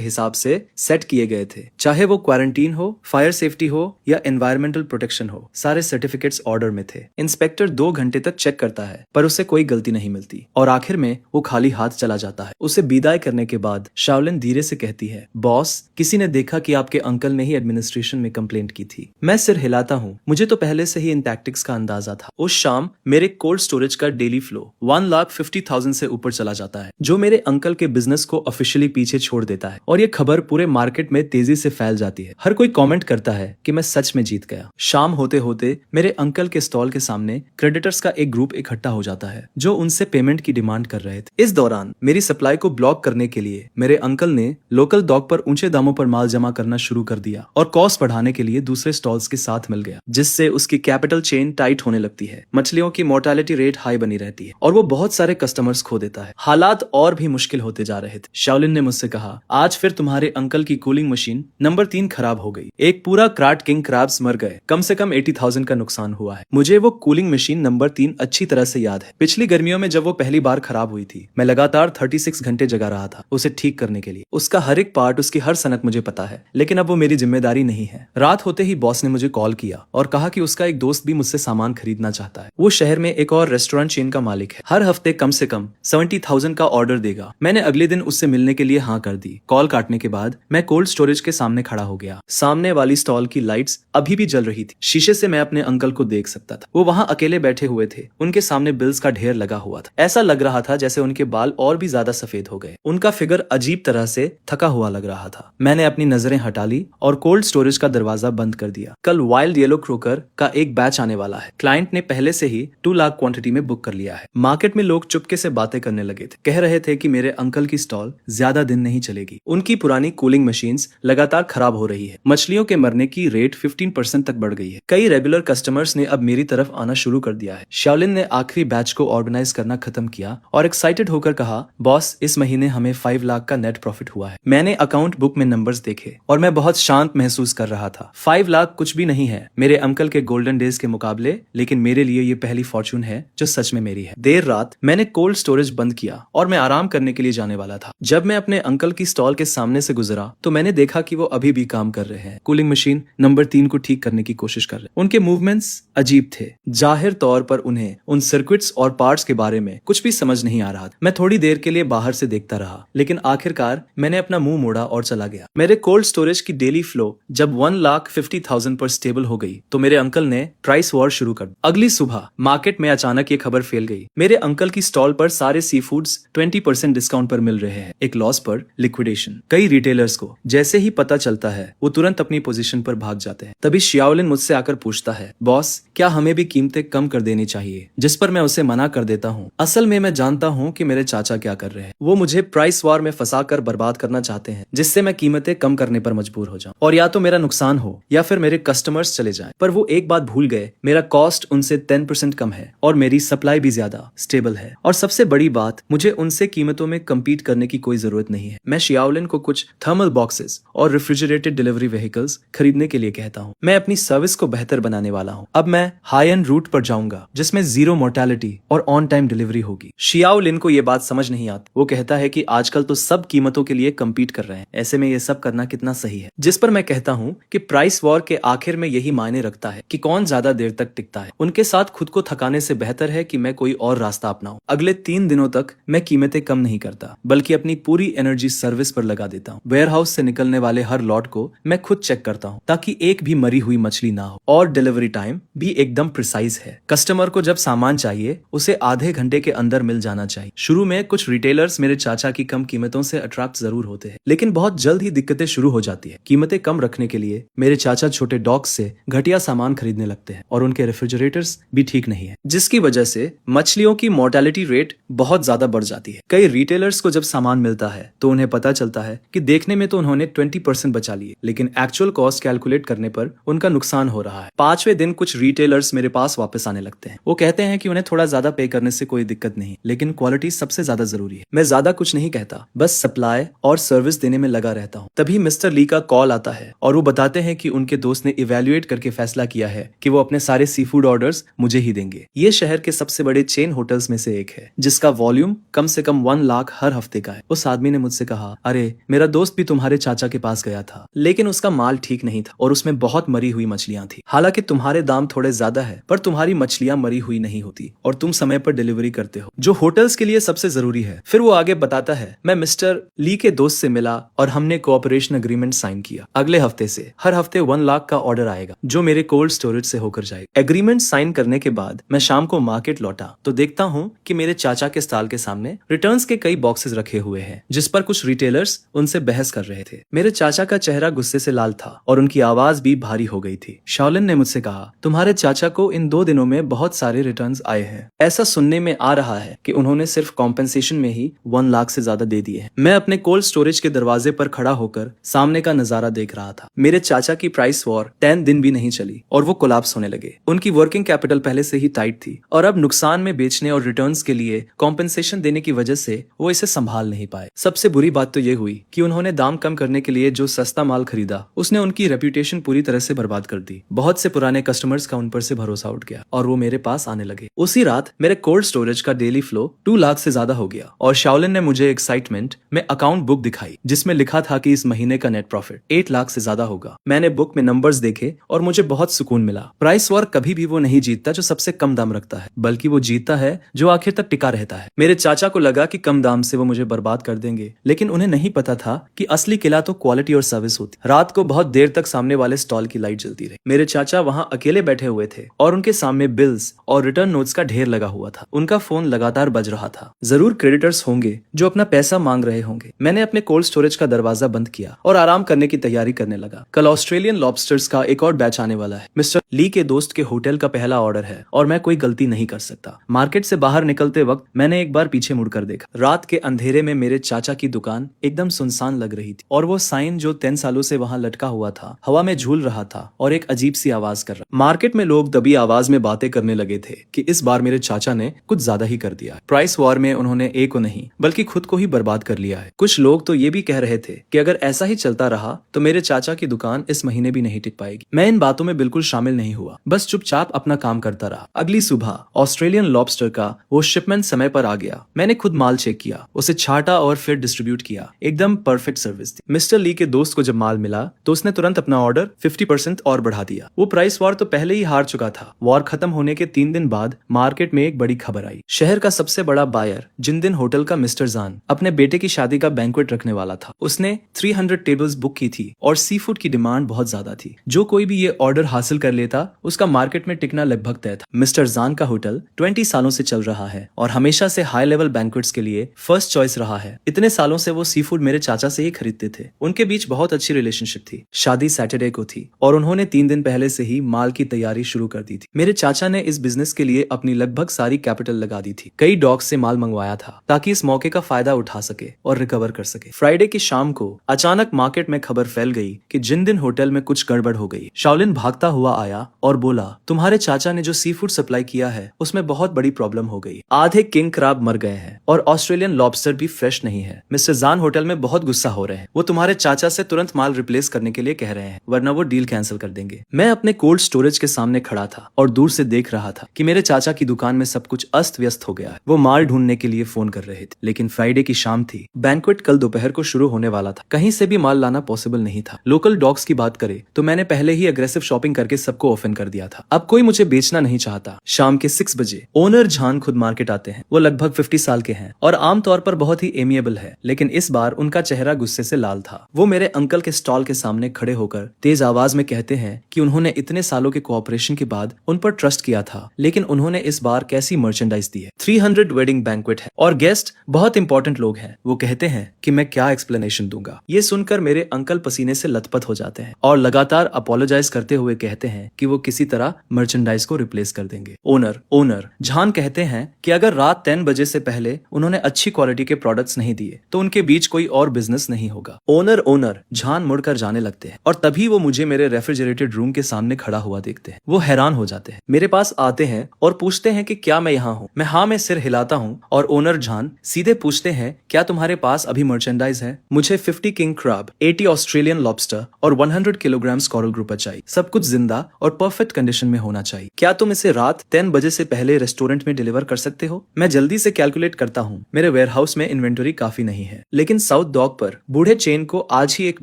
हिसाब से सेट किए गए थे, चाहे वो क्वारंटीन हो, फायर सेफ्टी हो या एनवायरमेंटल प्रोटेक्शन हो। सारे सर्टिफिकेट्स ऑर्डर में थे। इंस्पेक्टर 2 घंटे तक चेक करता है, पर उसे कोई गलती नहीं मिलती और आखिर में वो खाली हाथ चला जाता है। उसे विदाई करने के बाद शाओलिन धीरे से कहती है, बॉस, किसी ने देखा कि आपके अंकल ने ही एडमिनिस्ट्रेशन में कंप्लेंट की थी। मैं सिर हिलाता हूँ। मुझे तो पहले से ही इन टैक्टिक्स का अंदाजा था। उस शाम मेरे कोल्ड स्टोरेज का डेली फ्लो 1,50,000 से ऊपर चला जाता है, जो मेरे अंकल के बिजनेस को ऑफिशियली पीछे छोड़ देता है और ये खबर पूरे मार्केट में तेजी से फैल जाती है। हर कोई कमेंट करता है कि मैं सच में जीत गया। शाम होते होते मेरे अंकल के स्टॉल के सामने क्रेडिटर्स का एक ग्रुप इकट्ठा हो जाता है, जो उनसे पेमेंट की डिमांड कर रहे थे। इस दौरान मेरी सप्लाई को ब्लॉक करने के लिए मेरे अंकल ने लोकल डॉक पर ऊंचे दामों पर माल जमा करना शुरू कर दिया और कॉस्ट बढ़ाने के लिए दूसरे स्टॉल्स के साथ मिल गया, जिससे उसकी कैपिटल चेन टाइट होने लगती है। मछलियों की मोर्टेलिटी रेट हाई बनी रहती है और वो बहुत सारे कस्टमर्स खो देता है। हालात और भी मुश्किल होते जा रहे थे। शाओलिन ने मुझसे कहा, आज फिर तुम्हारे अंकल की कूलिंग मशीन नंबर 3 खराब हो गई। एक पूरा क्राट किंग क्रैब्स मर गए। कम से कम 80,000 का नुकसान हुआ है। मुझे वो कूलिंग मशीन नंबर 3 अच्छी तरह से याद है। पिछली गर्मियों में जब वो पहली बार खराब हुई थी, मैं लगातार 36 घंटे जगा रहा था उसे ठीक करने के लिए। उसका हर एक पार्ट, उसकी हर सनक मुझे पता है, लेकिन अब वो मेरी जिम्मेदारी नहीं है। रात होते ही बॉस ने मुझे कॉल किया और कहा कि उसका एक दोस्त भी मुझसे सामान खरीदना चाहता है। वो शहर में एक और रेस्टोरेंट चेन का मालिक है। हर हफ्ते कम से कम 70,000 का ऑर्डर देगा। मैंने अगले दिन उससे मिलने के लिए हाँ कर दी। कॉल काटने के बाद मैं कोल्ड स्टोरेज के सामने खड़ा हो गया। सामने वाली स्टॉल की लाइट्स अभी भी जल रही थी। शीशे से मैं अपने अंकल को देख सकता था। वो वो वहाँ अकेले बैठे हुए थे, उनके सामने बिल्स का ढेर लगा हुआ था। ऐसा लग रहा था जैसे उनके बाल और भी ज्यादा सफेद हो गए। उनका फिगर अजीब तरह से थका हुआ लग रहा था। मैंने अपनी नजरें हटा ली और कोल्ड स्टोरेज का दरवाजा बंद कर दिया। कल वाइल्ड येलो क्रोकर का एक बैच आने वाला है। क्लाइंट ने पहले से ही 2 लाख क्वांटिटी में बुक कर लिया है। मार्केट में लोग चुपके से बातें करने लगे थे, कह रहे थे कि मेरे अंकल की स्टॉल ज्यादा दिन नहीं चलेगी। उनकी पुरानी कूलिंग मशीन्स लगातार खराब हो रही है। मछलियों के मरने की रेट 15% तक बढ़ गई है। कई रेगुलर कस्टमर्स ने अब मेरी तरफ आना शुरू कर दिया है। शाओलिन ने आखिरी बैच को ऑर्गेनाइज करना खत्म किया और एक्साइटेड होकर कहा, बॉस इस महीने हमें 5 लाख का नेट प्रॉफिट हुआ है। मैंने अकाउंट बुक में नंबर्स देखे और मैं बहुत शांत महसूस कर रहा था। 5 लाख कुछ भी नहीं है मेरे अंकल के गोल्डन डेज के मुकाबले, लेकिन मेरे लिए ये पहली फॉर्चून है जो सच में मेरी है। देर रात मैंने कोल्ड स्टोरेज बंद किया और मैं आराम करने के लिए जाने वाला था। जब मैं अपने अंकल की स्टॉल के सामने से गुजरा तो मैंने देखा कि वो अभी भी काम कर रहे हैं। कूलिंग मशीन नंबर 3 को ठीक करने की कोशिश कर रहे। उनके मूवमेंट्स अजीब थे। जाहिर तौर पर उन्हें उन सर्किट्स और पार्ट्स के बारे में कुछ भी समझ नहीं आ रहा था। मैं थोड़ी देर के लिए बाहर से देखता रहा, लेकिन आखिरकार मैंने अपना मुंह मोड़ा और चला गया। मेरे कोल्ड स्टोरेज की डेली फ्लो जब 1,50,000 पर स्टेबल हो गई तो मेरे अंकल ने प्राइस वॉर शुरू कर दी। अगली सुबह मार्केट में अचानक ये खबर फैल गई, मेरे अंकल की स्टॉल पर सारे सी फूड्स 20% डिस्काउंट पर मिल रहे हैं। एक लॉस पर लिक्विडेशन। कई रिटेलर्स को जैसे ही पता चलता है वो तुरंत अपनी पोजीशन पर भाग जाते हैं। तभी शाओलिन मुझसे आकर पूछता है, बॉस क्या हमें भी कीमतें कम कर देनी चाहिए? जिस पर मैं उसे मना कर देता हूँ। असल में मैं जानता हूँ कि मेरे चाचा क्या कर रहे हैं। वो मुझे प्राइस वॉर में फंसा कर बर्बाद करना चाहते हैं, जिससे मैं कीमतें कम करने पर मजबूर हो जाऊं और या तो मेरा नुकसान हो या फिर मेरे कस्टमर्स चले जाएं। पर वो एक बात भूल गए, मेरा कॉस्ट उनसे 10% कम है और मेरी सप्लाई भी ज्यादा स्टेबल है। और सबसे बड़ी बात, मुझे उनसे कीमतों में कम्पीट करने की कोई जरूरत नहीं है। मैं शाओलिन को कुछ थर्मल बॉक्सेस और रेफ्रिजरेटेड डिलीवरी व्हीकल्स खरीदने के लिए कहता हूँ। मैं अपनी सर्विस को बेहतर बनाने वाला हूँ। अब मैं हाई एंड रूट पर जाऊंगा जिसमें 0 मोर्टेलिटी और ऑन टाइम डिलीवरी होगी। शाओलिन को ये बात समझ नहीं आती। वो कहता है कि आजकल तो सब कीमतों के लिए कम्पीट कर रहे हैं, ऐसे में ये सब करना कितना सही है। जिस पर मैं कहता हूँ कि प्राइस वॉर के आखिर में यही मायने रखता है कि कौन ज्यादा देर तक टिकता है। उनके साथ खुद को थकाने से बेहतर है कि मैं कोई और रास्ता अपनाऊं। अगले 3 दिनों तक मैं कीमतें कम नहीं करता, बल्कि अपनी पूरी एनर्जी सर्विस पर लगा देता हूँ। वेयरहाउस से निकलने वाले हर लॉट को मैं खुद चेक करता हूँ ताकि एक भी मरी हुई मछली ना हो। और डिलीवरी टाइम भी एकदम प्रिसाइज है। कस्टमर को जब सामान चाहिए उसे आधे घंटे के अंदर मिल जाना चाहिए। शुरू में कुछ रिटेलर्स मेरे चाचा की कम कीमतों से अट्रैक्ट जरूर होते हैं, लेकिन बहुत जल्द ही दिक्कतें शुरू हो जाती है। कीमतें कम रखने के लिए मेरे चाचा छोटे डॉग्स से घटिया सामान खरीदने लगते हैं और उनके रेफ्रिजरेटर्स भी ठीक नहीं है, जिसकी वजह से मछलियों की मोर्टेलिटी रेट बहुत ज्यादा बढ़ जाती है। कई रिटेलर्स को जब सामान मिलता है तो उन्हें पता चलता है कि देखने में तो उन्होंने 20% बचा लिए, लेकिन एक्चुअल कॉस्ट कैलकुलेट करने पर उनका नुकसान हो रहा है। 5वें दिन कुछ रिटेलर्स मेरे पास वापस आने लगते हैं। वो कहते हैं कि उन्हें थोड़ा ज्यादा पे करने से कोई दिक्कत नहीं, लेकिन क्वालिटी सबसे ज्यादा जरूरी है। मैं ज्यादा कुछ नहीं कहता, बस सप्लाई और सर्विस देने में लगा रहता हूँ। तभी मिस्टर ली का कॉल आता है और वो बताते हैं कि उनके दोस्त ने इवेल्युएट करके फैसला किया है कि वो अपने सारे सी फूड ऑर्डर्स मुझे ही देंगे। ये शहर के सबसे बड़े चेन होटल्स में से एक है जिसका वॉल्यूम कम से कम 1 लाख हर हफ्ते का है। उस आदमी ने मुझसे कहा, अरे मेरा दोस्त भी तुम्हारे चाचा के पास गया था, लेकिन उसका माल ठीक नहीं था और उसमें बहुत मरी हुई मछलियां थी। हालांकि तुम्हारे दाम थोड़े ज्यादा है, पर तुम्हारी मछलियां मरी हुई नहीं होती और तुम समय पर डिलीवरी करते हो, जो होटल्स के लिए सबसे जरूरी है। फिर वो आगे बताता है, मैं मिस्टर ली के दोस्त से मिला और हमने कोऑपरेशन एग्रीमेंट साइन किया। अगले हफ्ते से हर हफ्ते 1 लाख का ऑर्डर आएगा जो मेरे कोल्ड स्टोरेज से होकर जाएगा। एग्रीमेंट साइन करने के बाद मैं शाम को मार्केट लौटा तो देखता हूँ कि मेरे चाचा के स्टॉल के सामने रिटर्न्स के कई बॉक्सेस रखे हुए हैं, जिस पर कुछ रिटेलर्स उनसे बहस कर रहे थे। मेरे चाचा का चेहरा गुस्से से लाल था और उनकी आवाज भी भारी हो गई थी। शाओलिन ने मुझसे कहा, तुम्हारे चाचा को इन 2 दिनों में बहुत सारे रिटर्न्स आए हैं। ऐसा सुनने में आ रहा है कि उन्होंने सिर्फ कॉम्पेंसेशन में ही 1 लाख से ज्यादा दे दिए हैं। मैं अपने कोल्ड स्टोरेज के दरवाजे पर खड़ा होकर सामने का नजारा देख रहा था। मेरे चाचा की प्राइस वॉर 10 दिन भी नहीं चली और वो कोलैप्स होने लगे। उनकी वर्किंग कैपिटल पहले से ही टाइट थी और अब नुकसान में बेचने और रिटर्न्स के लिए कॉम्पेंसेशन देने की वजह से वो इसे संभाल नहीं पाए। सबसे बुरी बात तो ये हुई कि उन्होंने दाम कम करने के लिए जो सस्ता माल खरीदा उसने उनकी रेप्यूटेशन पूरी तरह से बर्बाद कर दी। बहुत से पुराने कस्टमर्स का उन पर से भरोसा उठ गया और वो मेरे पास आने लगे। उसी रात मेरे कोल्ड स्टोरेज का डेली फ्लो 2 लाख से ज्यादा हो गया और शाओलिन ने मुझे एक्साइटमेंट में अकाउंट बुक दिखाई जिसमें लिखा था कि इस महीने का नेट प्रॉफिट 8 लाख से ज्यादा होगा। मैंने बुक में नंबर्स देखे और मुझे बहुत सुकून मिला। प्राइस वॉर कभी भी वो नहीं जीतता जो सबसे कम दाम रखता है, बल्कि वो जीतता है जो आखिर तक टिका रहता है। मेरे चाचा को लगा कि कम दाम से वो मुझे बर्बाद कर देंगे, लेकिन उन्हें नहीं पता था कि असली किला तो क्वालिटी और सर्विस होती। रात को बहुत देर तक सामने वाले स्टॉल की लाइट जलती रही। मेरे चाचा वहां अकेले बैठे हुए थे और उनके सामने बिल्स और रिटर्न नोट्स का ढेर लगा हुआ था। उनका फोन लगातार बज रहा था। जरूर क्रेडिटर्स होंगे जो अपना पैसा मांग रहे होंगे। मैंने अपने कोल्ड स्टोरेज का दरवाजा बंद किया और आराम करने की तैयारी करने लगा। कल ऑस्ट्रेलियन लॉबस्टर्स का एक और बैच आने वाला है। मिस्टर ली के दोस्त के होटल का पहला ऑर्डर है और मैं कोई गलती नहीं कर सकता। मार्केट से बाहर निकलते वक्त मैंने एक बार पीछे मुड़कर देखा। रात के अंधेरे में मेरे चाचा की दुकान एकदम सुनसान लग रही थी और वो साइन जो 10 सालों से वहां लटका हुआ था हवा में झूल रहा था और एक अजीब सी आवाज कर रहा। मार्केट में लोग दबी आवाज में बातें करने लगे थे कि इस बार मेरे चाचा ने कुछ ज्यादा ही कर दिया है। प्राइस वॉर में उन्होंने ए को नहीं बल्कि खुद को ही बर्बाद कर लिया है। कुछ लोग तो ये भी कह रहे थे कि अगर ऐसा ही चलता रहा तो मेरे चाचा की दुकान इस महीने भी नहीं टिक पाएगी। मैं इन बातों में बिल्कुल शामिल नहीं हुआ, बस चुपचाप अपना काम करता रहा। अगली सुबह ऑस्ट्रेलियन लॉबस्टर का वो शिपमेंट समय पर आ गया। मैंने खुद माल चेक किया, उसे छाटा और फिर डिस्ट्रीब्यूट किया। एकदम परफेक्ट सर्विस थी। मिस्टर ली के दोस्त को जब माल मिला तो उसने तुरंत अपना ऑर्डर 50% और बढ़ा दिया। वो प्राइस वॉर तो पहले ही हार चुका था। वॉर खत्म होने के 3 दिन बाद मार्केट में एक बड़ी खबर आई। शहर का सबसे बड़ा बायर जिन दिन होटल का मिस्टर जान अपने बेटे की शादी का बैंक्वेट रखने वाला था। उसने 300 टेबल्स बुक की थी और सी फूड की डिमांड बहुत ज्यादा थी। जो कोई भी ये ऑर्डर हासिल कर लेता उसका मार्केट में टिकना लगभग तय था। मिस्टर जान का होटल 20 सालों से चल रहा है और हमेशा से हाई लेवल बैंक्वेट्स के लिए फर्स्ट चॉइस रहा है। इतने सालों से वो सी फूड मेरे चाचा से ही खरीदते थे। उनके बीच बहुत अच्छी रिलेशनशिप थी। शादी सैटरडे को थी और उन्होंने 3 दिन पहले से ही माल की तैयारी शुरू कर दी थी। मेरे चाचा ने इस बिजनेस के लिए अपनी लगभग सारी कैपिटल लगा दी थी। कई डॉक्स से माल मंगवाया था ताकि इस मौके का फायदा उठा सके और रिकवर कर सके। फ्राइडे की शाम को अचानक मार्केट में खबर फैल गई कि जिन दिन होटल में कुछ गड़बड़ हो गई। शाओलिन भागता हुआ आया और बोला, तुम्हारे चाचा ने जो सी फूड सप्लाई किया है उसमें बहुत बड़ी प्रॉब्लम हो गई। आधे किंग क्रैब मर गए हैं और ऑस्ट्रेलियन लॉबस्टर भी फ्रेश नहीं है। मिस्टर जान होटल में बहुत गुस्सा हो रहे हैं। वो तुम्हारे चाचा से तुरंत माल रिप्लेस करने के लिए कह रहे हैं, वरना वो डील कैंसिल कर देंगे। मैं अपने कोल्ड स्टोरेज के सामने खड़ा था और दूर से देख रहा था कि मेरे चाचा की दुकान में सब कुछ अस्त व्यस्त हो गया है। वो माल ढूंढने के लिए फोन कर रहे थे, लेकिन फ्राइडे की शाम थी। बैंक्वेट कल दोपहर को शुरू होने वाला था। कहीं से भी माल लाना पॉसिबल नहीं था। लोकल डॉग्स की बात करें तो मैंने पहले ही अग्रेसिव शॉपिंग करके सबको ऑफेंड कर दिया था। अब कोई मुझे बेचना नहीं चाहता। शाम के 6 बजे ओनर जान खुद मार्केट आते हैं। वो लगभग 50 साल के हैं और आमतौर पर बहुत ही एमिएबल है, लेकिन इस बार उनका चेहरा गुस्से से लाल था। वो मेरे अंकल के स्टॉल के सामने खड़े होकर तेज आवाज में कहते हैं कि उन्होंने इतने सालों के कोऑपरेशन के बाद उन पर ट्रस्ट किया था, लेकिन उन्होंने इस बार कैसी मर्चेंडाइज दी है। 300 वेडिंग बैंक्वेट है और गेस्ट बहुत इंपॉर्टेंट लोग हैं। वो कहते हैं कि मैं क्या एक्सप्लेनेशन दूंगा। ये सुनकर मेरे अंकल पसीने से लथपथ हो जाते हैं और लगातार अपोलोजाइज करते हुए कहते हैं कि वो किसी तरह मर्चेंडाइज को रिप्लेस कर देंगे। ओनर जान कहते हैं कि अगर रात 10 बजे से पहले उन्होंने अच्छी क्वालिटी के प्रोडक्ट्स नहीं दिए तो उनके बीच कोई और बिजनेस नहीं होगा। ओनर जान मुड़कर जाने लगते हैं और तभी वो मुझे मेरे रेफ्रिजरेटेड रूम के सामने खड़ा हुआ देखते हैं। वो हैरान हो जाते हैं, मेरे पास आते हैं और पूछते हैं कि क्या मैं यहाँ हूँ। मैं हाँ में सिर हिलाता हूँ और ओनर जान सीधे पूछते हैं, क्या तुम्हारे पास अभी मर्चेंडाइज है? मुझे 50 किंग क्रैब, 80 ऑस्ट्रेलियन लॉबस्टर और 100 किलोग्राम कोरल ग्रुपर चाहिए। सब कुछ जिंदा और परफेक्ट कंडीशन में होना चाहिए। क्या तुम इसे रात 10 बजे से पहले रेस्टोरेंट में डिलीवर कर सकते हो? मैं जल्दी से कैलकुलेट करता हूँ। मेरे वेयरहाउस में इन्वेंटरी काफी नहीं है, लेकिन साउथ डॉक पर बूढ़े चेन को आज ही एक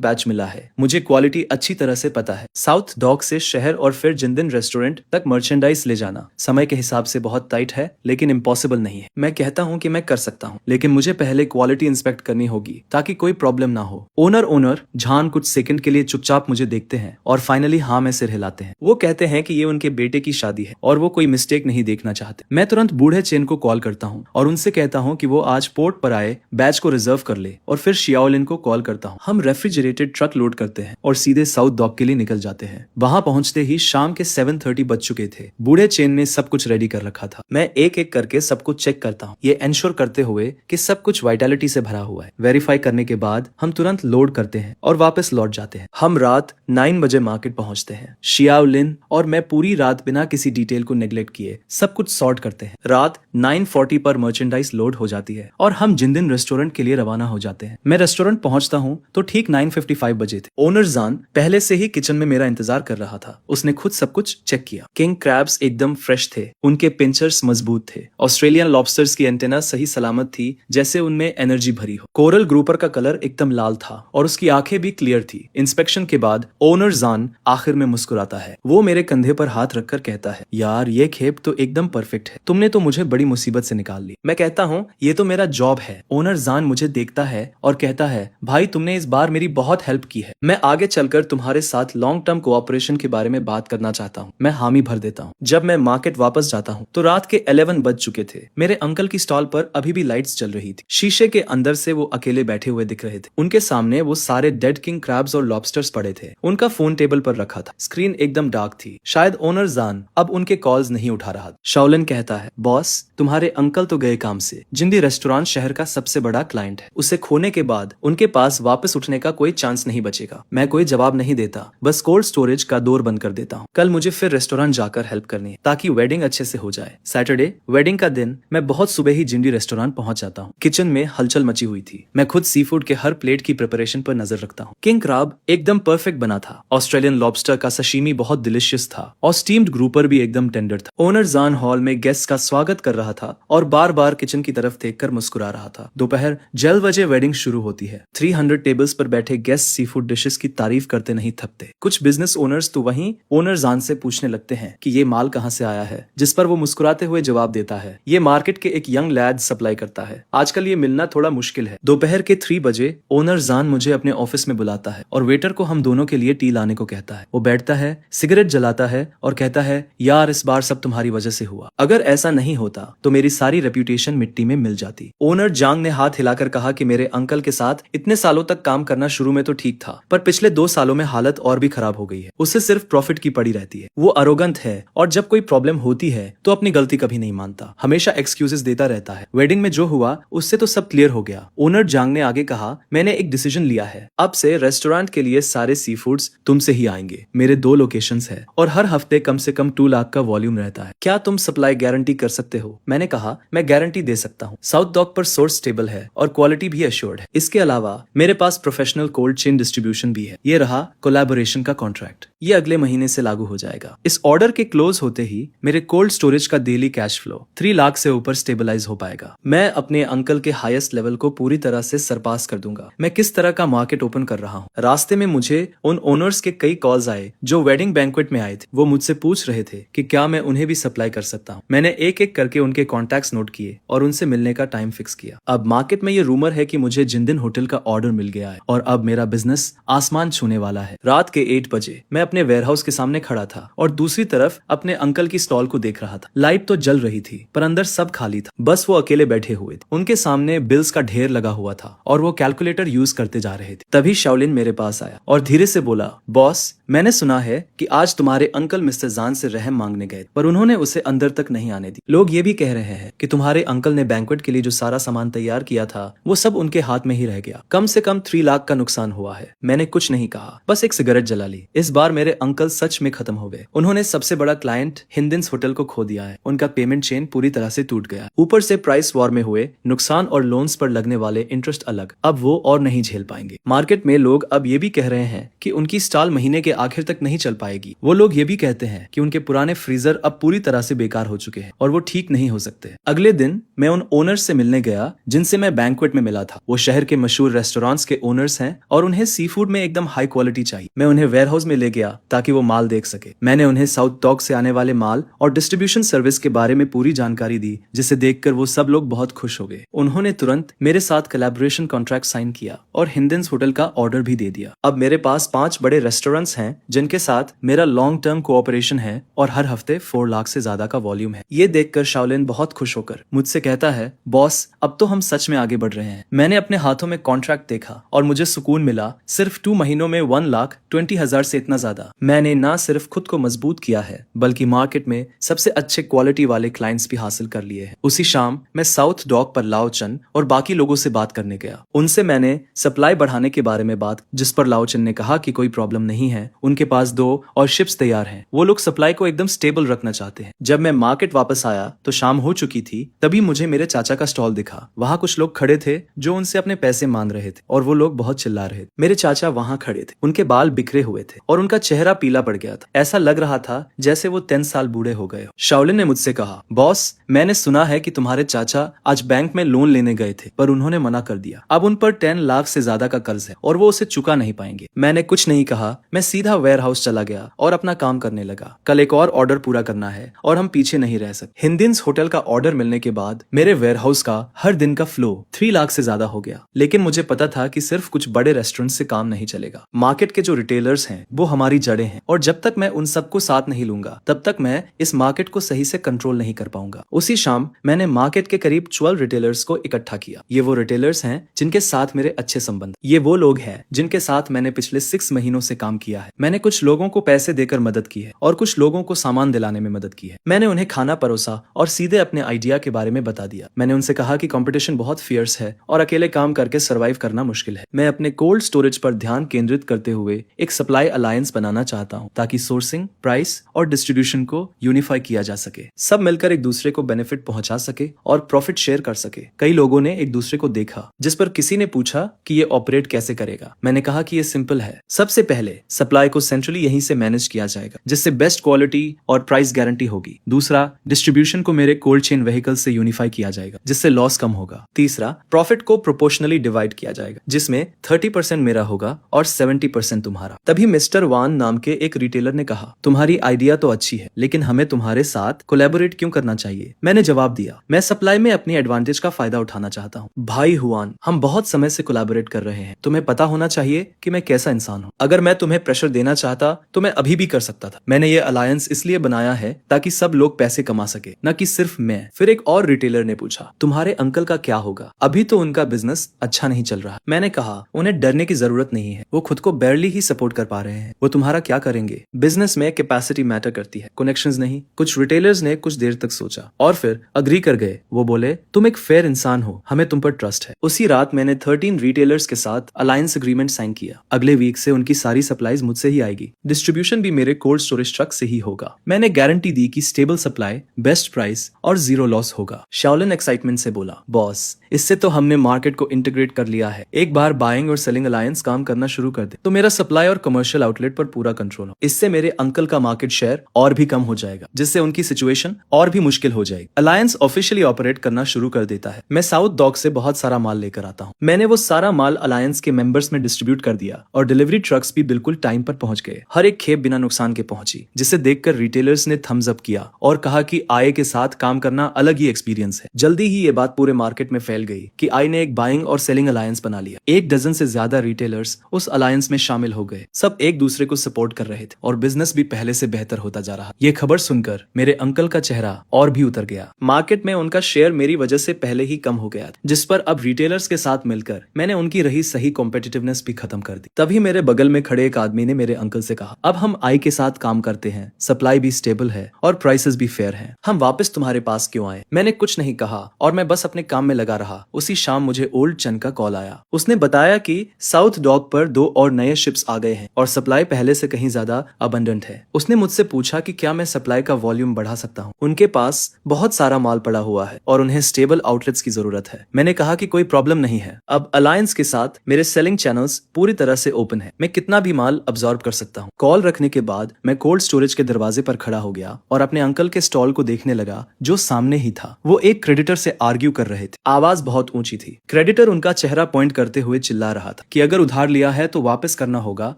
बैच मिला है। मुझे क्वालिटी अच्छी तरह से पता है। साउथ डॉक से शहर और फिर जिंदन रेस्टोरेंट तक मर्चेंडाइज ले जाना समय के हिसाब से बहुत टाइट है, लेकिन इम्पॉसिबल नहीं है। मैं कहता हूँ कि मैं कर सकता हूँ, लेकिन मुझे पहले क्वालिटी इंस्पेक्ट करनी होगी ताकि कोई प्रॉब्लम ना हो। ओनर जान कुछ सेकंड के लिए चुपचाप मुझे देखते हैं और फाइनली हाँ में सिर हिलाते हैं। वो कहते हैं कि ये उनके बेटे की शादी है और वो कोई मिस्टेक नहीं देखना चाहते। मैं तुरंत बूढ़े चेन को कॉल करता हूँ और उनसे कहता हूँ कि वो आज पोर्ट पर आए, बैच को रिजर्व कर ले, और फिर शियाओलिन को कॉल करता हूँ। हम रेफ्रिजरेटेड ट्रक लोड करते हैं और सीधे साउथ डॉक के लिए निकल जाते हैं। वहां पहुंचते ही शाम के 7:30 बज चुके थे। बूढ़े चेन ने सब कुछ रेडी कर रखा था। मैं एक एक करके सब कुछ चेक करता हूँ, ये एंश्योर करते हुए कि सब कुछ वाइटलिटी से भरा हुआ है। वेरीफाई करने के बाद हम तुरंत लोड करते हैं और वापस लौट जाते हैं। हम रात 9 बजे मार्केट पहुंचते हैं। शियाओलिन और मैं पूरी रात बिना किसी डिटेल को नेग्लेक्ट किए सब कुछ सॉर्ट करते हैं। रात 9:40 पर मर्चेंडाइज लोड हो जाती है और हम जिंदन रेस्टोरेंट के लिए रवाना हो जाते हैं। मैं रेस्टोरेंट पहुंचता हूँ तो ठीक 9:55 बजे थे। ओनर जान पहले से ही किचन में मेरा इंतजार कर रहा था। उसने खुद सब कुछ चेक किया। किंग क्रैब्स एकदम फ्रेश थे, उनके पिंचर्स मजबूत थे। ऑस्ट्रेलियन लॉबस्टर्स की एंटेना सही सलामत थी, जैसे उनमें एनर्जी भरी हो। कोरल ग्रुपर का कलर एकदम लाल था और उसकी आंखें भी क्लियर थी। इंस्पेक्शन के बाद ओनर जान आखिर में मुस्कुराता है। वो मेरे कंधे पर हाथ रखकर कहता है, यार ये खेप तो एकदम परफेक्ट है। तुमने तो मुझे बड़ी मुसीबत से निकाल ली। मैं कहता हूँ ये तो मेरा जॉब है। ओनर जान मुझे देखता है और कहता है, भाई तुमने इस बार मेरी बहुत हेल्प की है। मैं आगे चलकर तुम्हारे साथ लॉन्ग टर्म कोऑपरेशन के बारे में बात करना चाहता हूँ। मैं हाँ हामी भर देता हूँ। जब मैं मार्केट वापस जाता हूँ तो रात के 11 बज चुके थे। मेरे अंकल की स्टॉल पर अभी भी लाइट्स जल रही थी। शीशे के अंदर से वो अकेले बैठे हुए दिख रहे थे। उनके सामने वो सारे डेड किंग क्रैब्स और लॉबस्टर्स पड़े थे। उनका फोन टेबल पर रखा था। स्क्रीन एकदम डार्क थी। शायद ओनर जान अब उनके कॉल्स नहीं उठा रहा। शाओलिन कहता है, बॉस तुम्हारे अंकल तो गए काम से। जिंदी रेस्टोरेंट शहर का सबसे बड़ा क्लाइंट है। उसे खोने के बाद उनके पास वापस उठने का कोई चांस नहीं बचेगा। मैं कोई जवाब नहीं देता, बस कोल्ड स्टोरेज का डोर बंद कर देता हूँ। कल मुझे फिर रेस्टोरेंट जाकर हेल्प करनी है ताकि वेडिंग अच्छे से हो जाए। सैटरडे वेडिंग का दिन मैं बहुत सुबह ही जिंडी रेस्टोरेंट पहुंच जाता हूँ। किचन में हलचल मची हुई थी। मैं खुद सी फूड के हर प्लेट की प्रिपरेशन पर नजर रखता हूँ। किंग क्रैब एकदम परफेक्ट बना था। ऑस्ट्रेलियन लॉबस्टर का सशीमी बहुत डिलिशियस था और स्टीम्ड ग्रुपर भी एकदम टेंडर था। ओनर जान हॉल में गेस्ट का स्वागत कर रहा था और बार बार किचन की तरफ देखकर मुस्कुरा रहा था। दोपहर 12 बजे वेडिंग शुरू होती है। 300 टेबल्स पर बैठे गेस्ट सी फूड डिशेस की तारीफ करते नहीं थकते। कुछ बिजनेस ओनर्स तो वहीं ओनर जान से पूछने लगते हैं कि ये माल कहाँ से आया है, जिस पर वो मुस्कुराते हुए जवाब देता है, ये मार्केट के एक यंग लैड सप्लाई करता है। आजकल ये मिलना थोड़ा मुश्किल है। दोपहर के 3 बजे ओनर जान मुझे अपने ऑफिस में बुलाता है और वेटर को हम दोनों के लिए टी लाने को कहता है। वो बैठता है, सिगरेट जलाता है और कहता है, यार इस बार सब तुम्हारी वजह से हुआ। अगर ऐसा नहीं होता तो मेरी सारी रेप्यूटेशन मिट्टी में मिल जाती। ओनर जांग ने हाथ हिलाकर कहा कि मेरे अंकल के साथ इतने सालों तक काम करना शुरू में तो ठीक था, पर पिछले 2 सालों में हालत और भी खराब हो गई है। उसे सिर्फ प्रॉफिट की पड़ी रहती है। वो अरोगंत है और जब कोई प्रॉब्लम होती है तो अपनी गलती कभी नहीं मानता, हमेशा एक्सक्यूजेस देता रहता है। वेडिंग में जो हुआ उससे तो सब क्लियर हो गया। ओनर जांग ने आगे कहा, मैंने एक डिसीजन लिया है। अब से रेस्टोरेंट के लिए सारे सी फूड्स तुमसे ही आएंगे। मेरे 2 लोकेशंस है और हर हफ्ते कम से कम 2 लाख का वॉल्यूम रहता है। क्या तुम सप्लाई गारंटी कर सकते हो? मैंने कहा, मैं गारंटी दे सकता हूँ। साउथ डॉक पर सोर्स स्टेबल है और क्वालिटी भी एश्योर्ड है। इसके अलावा मेरे पास प्रोफेशनल कोल्ड चेन डिस्ट्रीब्यूशन भी है। ये रहा कोलैबोरेशन का कॉन्ट्रैक्ट। ये अगले महीने से लागू हो जाएगा। इस ऑर्डर के क्लोज होते ही मेरे कोल्ड स्टोरेज का डेली कैश फ्लो 3 लाख से ऊपर स्टेबलाइज हो पाएगा। मैं अपने अंकल के हाईएस्ट लेवल को पूरी तरह से सरपास कर दूंगा। मैं किस तरह का मार्केट ओपन कर रहा हूँ। रास्ते में मुझे उन ओनर्स के कई कॉल्स आए जो वेडिंग बैंक्वेट में आए थे। वो मुझसे पूछ रहे थे कि क्या मैं उन्हें भी सप्लाई कर सकता हूँ। मैंने एक एक करके उनके कॉन्टैक्ट्स नोट किए और उनसे मिलने का टाइम फिक्स किया। अब मार्केट में ये रूमर है कि मुझे जिंदिन होटल का ऑर्डर मिल गया है और अब मेरा बिजनेस आसमान छूने वाला है। रात के 8 बजे मैं अपने वेयरहाउस के सामने खड़ा था और दूसरी तरफ अपने अंकल की स्टॉल को देख रहा था। लाइट तो जल रही थी पर अंदर सब खाली था। बस वो अकेले बैठे हुए थे। उनके सामने बिल्स का ढेर लगा हुआ था और वो कैलकुलेटर यूज करते जा रहे थे। तभी शाओलिन मेरे पास आया और धीरे से बोला, बॉस मैंने सुना है कि आज तुम्हारे अंकल मिस्टर जान से रहम मांगने गए पर उन्होंने उसे अंदर तक नहीं आने दी। लोग ये भी कह रहे हैं कि तुम्हारे अंकल ने बैंक्वेट के लिए जो सारा सामान तैयार किया था वो सब उनके हाथ में ही रह गया। कम से कम 3 लाख का नुकसान हुआ है। मैंने कुछ नहीं कहा, बस एक सिगरेट जला ली। इस बार मेरे अंकल सच में खत्म हो गए। उन्होंने सबसे बड़ा क्लाइंट हिंदिन्स होटल को खो दिया है। उनका पेमेंट चेन पूरी तरह से टूट गया। ऊपर से प्राइस वॉर में हुए नुकसान और लोन्स पर लगने वाले इंटरेस्ट अलग। अब वो और नहीं झेल पाएंगे। मार्केट में लोग अब ये भी कह रहे हैं कि उनकी स्टॉल महीने के आखिर तक नहीं चल पाएगी। वो लोग ये भी कहते हैं कि उनके पुराने फ्रीजर अब पूरी तरह से बेकार हो चुके हैं और वो ठीक नहीं हो सकते। अगले दिन मैं उन ओनर्स से मिलने गया जिनसे मैं बैंक्वेट में मिला था। वो शहर के मशहूर रेस्टोरेंट्स के ओनर्स हैं और उन्हें सी फूड में एकदम हाई क्वालिटी चाहिए। मैं उन्हें वेयरहाउस में ले गया ताकि वो माल देख सके। मैंने उन्हें साउथ डॉक से आने वाले माल और डिस्ट्रीब्यूशन सर्विस के बारे में पूरी जानकारी दी, जिसे देखकर वो सब लोग बहुत खुश हो गए। उन्होंने तुरंत मेरे साथ कोलैबोरेशन कॉन्ट्रैक्ट साइन किया और हिंदिन्स होटल का ऑर्डर भी दे दिया। अब मेरे पास 5 बड़े रेस्टोरेंट्स हैं जिनके साथ मेरा लॉन्ग टर्म कोऑपरेशन है और हर हफ्ते 4 लाख से ज्यादा का वॉल्यूम है। ये देखकर शाओलिन बहुत खुश होकर मुझसे कहता है, बॉस अब तो हम सच में आगे बढ़ रहे हैं। मैंने अपने हाथों में कॉन्ट्रैक्ट देखा और मुझे सुकून मिला। सिर्फ 2 महीनों में 1,20,000 से इतना ज्यादा। मैंने ना सिर्फ खुद को मजबूत किया है बल्कि मार्केट में सबसे अच्छे क्वालिटी वाले क्लाइंट्स भी हासिल कर लिए हैं। उसी शाम मैं साउथ डॉक पर लाओचन और बाकी लोगों से बात करने गया। उनसे मैंने सप्लाई बढ़ाने के बारे में बात, जिस पर लाओचन ने कहा कि कोई प्रॉब्लम नहीं है, उनके पास 2 और शिप्स तैयार हैं। वो लोग सप्लाई को एकदम स्टेबल रखना चाहते हैं। जब मैं मार्केट वापस आया तो शाम हो चुकी थी। तभी मुझे मेरे चाचा का स्टॉल दिखा। वहाँ कुछ लोग खड़े थे जो उनसे अपने पैसे मांग रहे थे और वो लोग बहुत चिल्ला रहे थे। मेरे चाचा वहाँ खड़े थे। उनके बाल बिखरे हुए थे और उनका चेहरा पीला पड़ गया था। ऐसा लग रहा था जैसे वो 10 साल बूढ़े हो गए हो। शाओलिन ने मुझसे कहा, बॉस मैंने सुना है कि तुम्हारे चाचा आज बैंक में लोन लेने गए थे पर उन्होंने मना कर दिया। अब उन पर 10 लाख से ज्यादा का कर्ज है और वो उसे चुका नहीं पाएंगे। मैंने कुछ नहीं कहा। मैं सीधा वेयरहाउस चला गया और अपना काम करने लगा। कल एक और ऑर्डर पूरा करना है और हम पीछे नहीं रह सकते। हिंदिन्स होटल का ऑर्डर मिलने के बाद मेरे वेयरहाउस का हर दिन का फ्लो 3 लाख से ज्यादा हो गया। लेकिन मुझे पता था कि सिर्फ कुछ बड़े रेस्टोरेंट से काम नहीं चलेगा। मार्केट के जो रिटेलर्स हैं वो हमारी जड़ें हैं और जब तक मैं उन सबको साथ बात नहीं लूंगा तब तक मैं इस मार्केट को सही से कंट्रोल नहीं कर पाऊंगा। उसी शाम मैंने मार्केट के करीब 12 रिटेलर्स को इकट्ठा किया। ये वो रिटेलर्स हैं जिनके साथ मेरे अच्छे संबंध, ये वो लोग हैं जिनके साथ मैंने पिछले 6 महीनों से काम किया है। मैंने कुछ लोगों को पैसे देकर मदद की है और कुछ लोगों को सामान दिलाने में मदद की है। मैंने उन्हें खाना परोसा और सीधे अपने आइडिया के बारे में बता दिया। मैंने उनसे कहा कि कंपटीशन बहुत फियर्स है और अकेले काम करके सरवाइव करना मुश्किल है। मैं अपने कोल्ड स्टोरेज पर ध्यान केंद्रित करते हुए एक सप्लाई अलायंस बनाना चाहता हूँ ताकि सोर्सिंग, प्राइस और डिस्ट्रीब्यूशन को यूनिफाई किया जा सके। सब मिलकर एक दूसरे को बेनिफिट पहुंचा सके और प्रॉफिट शेयर कर सके। कई लोगों ने एक दूसरे को देखा, जिस पर किसी ने पूछा कि ये ऑपरेट कैसे करेगा। मैंने कहा कि ये सिंपल है। सबसे पहले सप्लाई को सेंट्रली यहीं से मैनेज किया जाएगा, जिससे बेस्ट क्वालिटी और प्राइस गारंटी होगी। दूसरा, डिस्ट्रीब्यूशन को मेरे कोल्ड चेन व्हीकल से यूनिफाई किया जाएगा, जिससे लॉस कम होगा। तीसरा, प्रॉफिट को प्रोपोर्शनली डिवाइड किया जाएगा, जिसमें 30% मेरा होगा और 70% तुम्हारा। तभी मिस्टर वान नाम के एक रिटेलर ने कहा, तुम्हारी आइडिया तो अच्छी है, लेकिन हमें तुम्हारे साथ कोलैबोरेट क्यों करना चाहिए? मैंने जवाब दिया, मैं सप्लाई में अपनी एडवांटेज का फायदा उठाना चाहता हूँ। भाई हुआन, हम बहुत समय से कोलैबोरेट कर रहे हैं। तुम्हें पता होना चाहिए कि मैं कैसा इंसान हूँ। अगर मैं तुम्हें प्रेशर देना चाहता तो मैं अभी भी कर सकता था। मैंने ये अलायंस इसलिए बनाया है ताकि सब लोग पैसे कमा सके, न कि सिर्फ मैं। फिर एक और रिटेलर ने पूछा, तुम्हारे अंकल का क्या होगा? अभी तो उनका बिजनेस अच्छा नहीं चल रहा। मैंने कहा, उन्हें डरने की जरूरत नहीं है, वो खुद को बैरली ही सपोर्ट कर पा रहे हैं। वो तुम्हारा क्या करेंगे? बिजनेस में कैपेसिटी मैटर करती है, कनेक्शंस नहीं। कुछ रिटेलर्स ने कुछ देर तक सोचा और फिर अग्री कर गए। वो बोले, तुम एक फेयर इंसान हो, हमें तुम पर ट्रस्ट है। उसी रात मैंने 13 रिटेलर्स के साथ अलायंस एग्रीमेंट साइन किया। अगले वीक से उनकी सारी सप्लाईज मुझसे ही आएगी। डिस्ट्रीब्यूशन भी मेरे कोल्ड स्टोरेज ट्रक से ही होगा। मैंने गारंटी दी कि स्टेबल सप्लाई, बेस्ट प्राइस और जीरो लॉस होगा। शाओलिन एक्साइटमेंट से बोला, बॉस, इससे तो हमने मार्केट को इंटीग्रेट कर लिया है। एक बार बाइंग और सेलिंग अलायंस काम करना शुरू कर दे तो मेरा सप्लाई और कमर्शियल आउटलेट पर पूरा कंट्रोल हो। इससे मेरे अंकल का मार्केट शेयर और भी कम हो जाएगा, जिससे उनकी सिचुएशन और भी मुश्किल हो जाएगी। अलायंस ऑफिशियली ऑपरेट करना शुरू कर देता है। मैं साउथ डॉक से बहुत सारा माल लेकर आता हूँ। मैंने वो सारा माल अलायंस के मेंबर्स में डिस्ट्रीब्यूट कर दिया और डिलीवरी ट्रक्स भी बिल्कुल टाइम पर पहुंच गए। हर एक खेप बिना नुकसान के पहुंची, जिसे देखकर रिटेलर्स ने थम्स अप किया और कहा कि आय के साथ काम करना अलग ही एक्सपीरियंस है। जल्दी ही ये बात पूरे मार्केट में फैल गई कि आई ने एक बाइंग और सेलिंग अलायंस बना लिया। 1 डजन से ज्यादा रिटेलर्स उस अलायंस में शामिल हो गए। सब एक दूसरे को सपोर्ट कर रहे थे और बिजनेस भी पहले से बेहतर होता जा रहा। ये खबर सुनकर मेरे अंकल का चेहरा और भी उतर गया। मार्केट में उनका शेयर मेरी वजह से पहले ही कम हो गया था, जिस पर अब रिटेलर्स के साथ मिलकर मैंने उनकी रही सही कॉम्पिटिटिवनेस भी खत्म कर दी। तभी मेरे बगल में खड़े एक आदमी ने मेरे अंकल से कहा, अब हम आई के साथ काम करते हैं, सप्लाई भी स्टेबल है और प्राइसेस भी फेयर हैं। हम वापस तुम्हारे पास क्यों आए? मैंने कुछ नहीं कहा और मैं बस अपने काम में लगा रहा। उसी शाम मुझे ओल्ड चन का कॉल आया। उसने बताया कि साउथ डॉक पर 2 और नए शिप्स आ गए हैं और सप्लाई पहले से कहीं ज्यादा अबंडेंट है। उसने मुझसे पूछा कि क्या मैं सप्लाई का वॉल्यूम बढ़ा सकता हूँ। उनके पास बहुत सारा माल पड़ा हुआ है और उन्हें स्टेबल आउटलेट्स की जरूरत है। मैंने कहा कि कोई प्रॉब्लम नहीं है। अब अलायंस के साथ मेरे सेलिंग चैनल्स पूरी तरह से ओपन है। मैं कितना भी माल अब्सॉर्ब कर सकता हूँ। कॉल रखने के बाद मैं कोल्ड स्टोरेज के दरवाजे पर खड़ा हो गया और अपने अंकल के स्टॉल को देखने लगा, जो सामने ही था। वो एक क्रेडिटर से आर्ग्यू कर रहे थे। आवाज बहुत ऊंची थी। क्रेडिटर उनका चेहरा पॉइंट करते हुए चिल्ला रहा था कि अगर उधार लिया है तो वापस करना होगा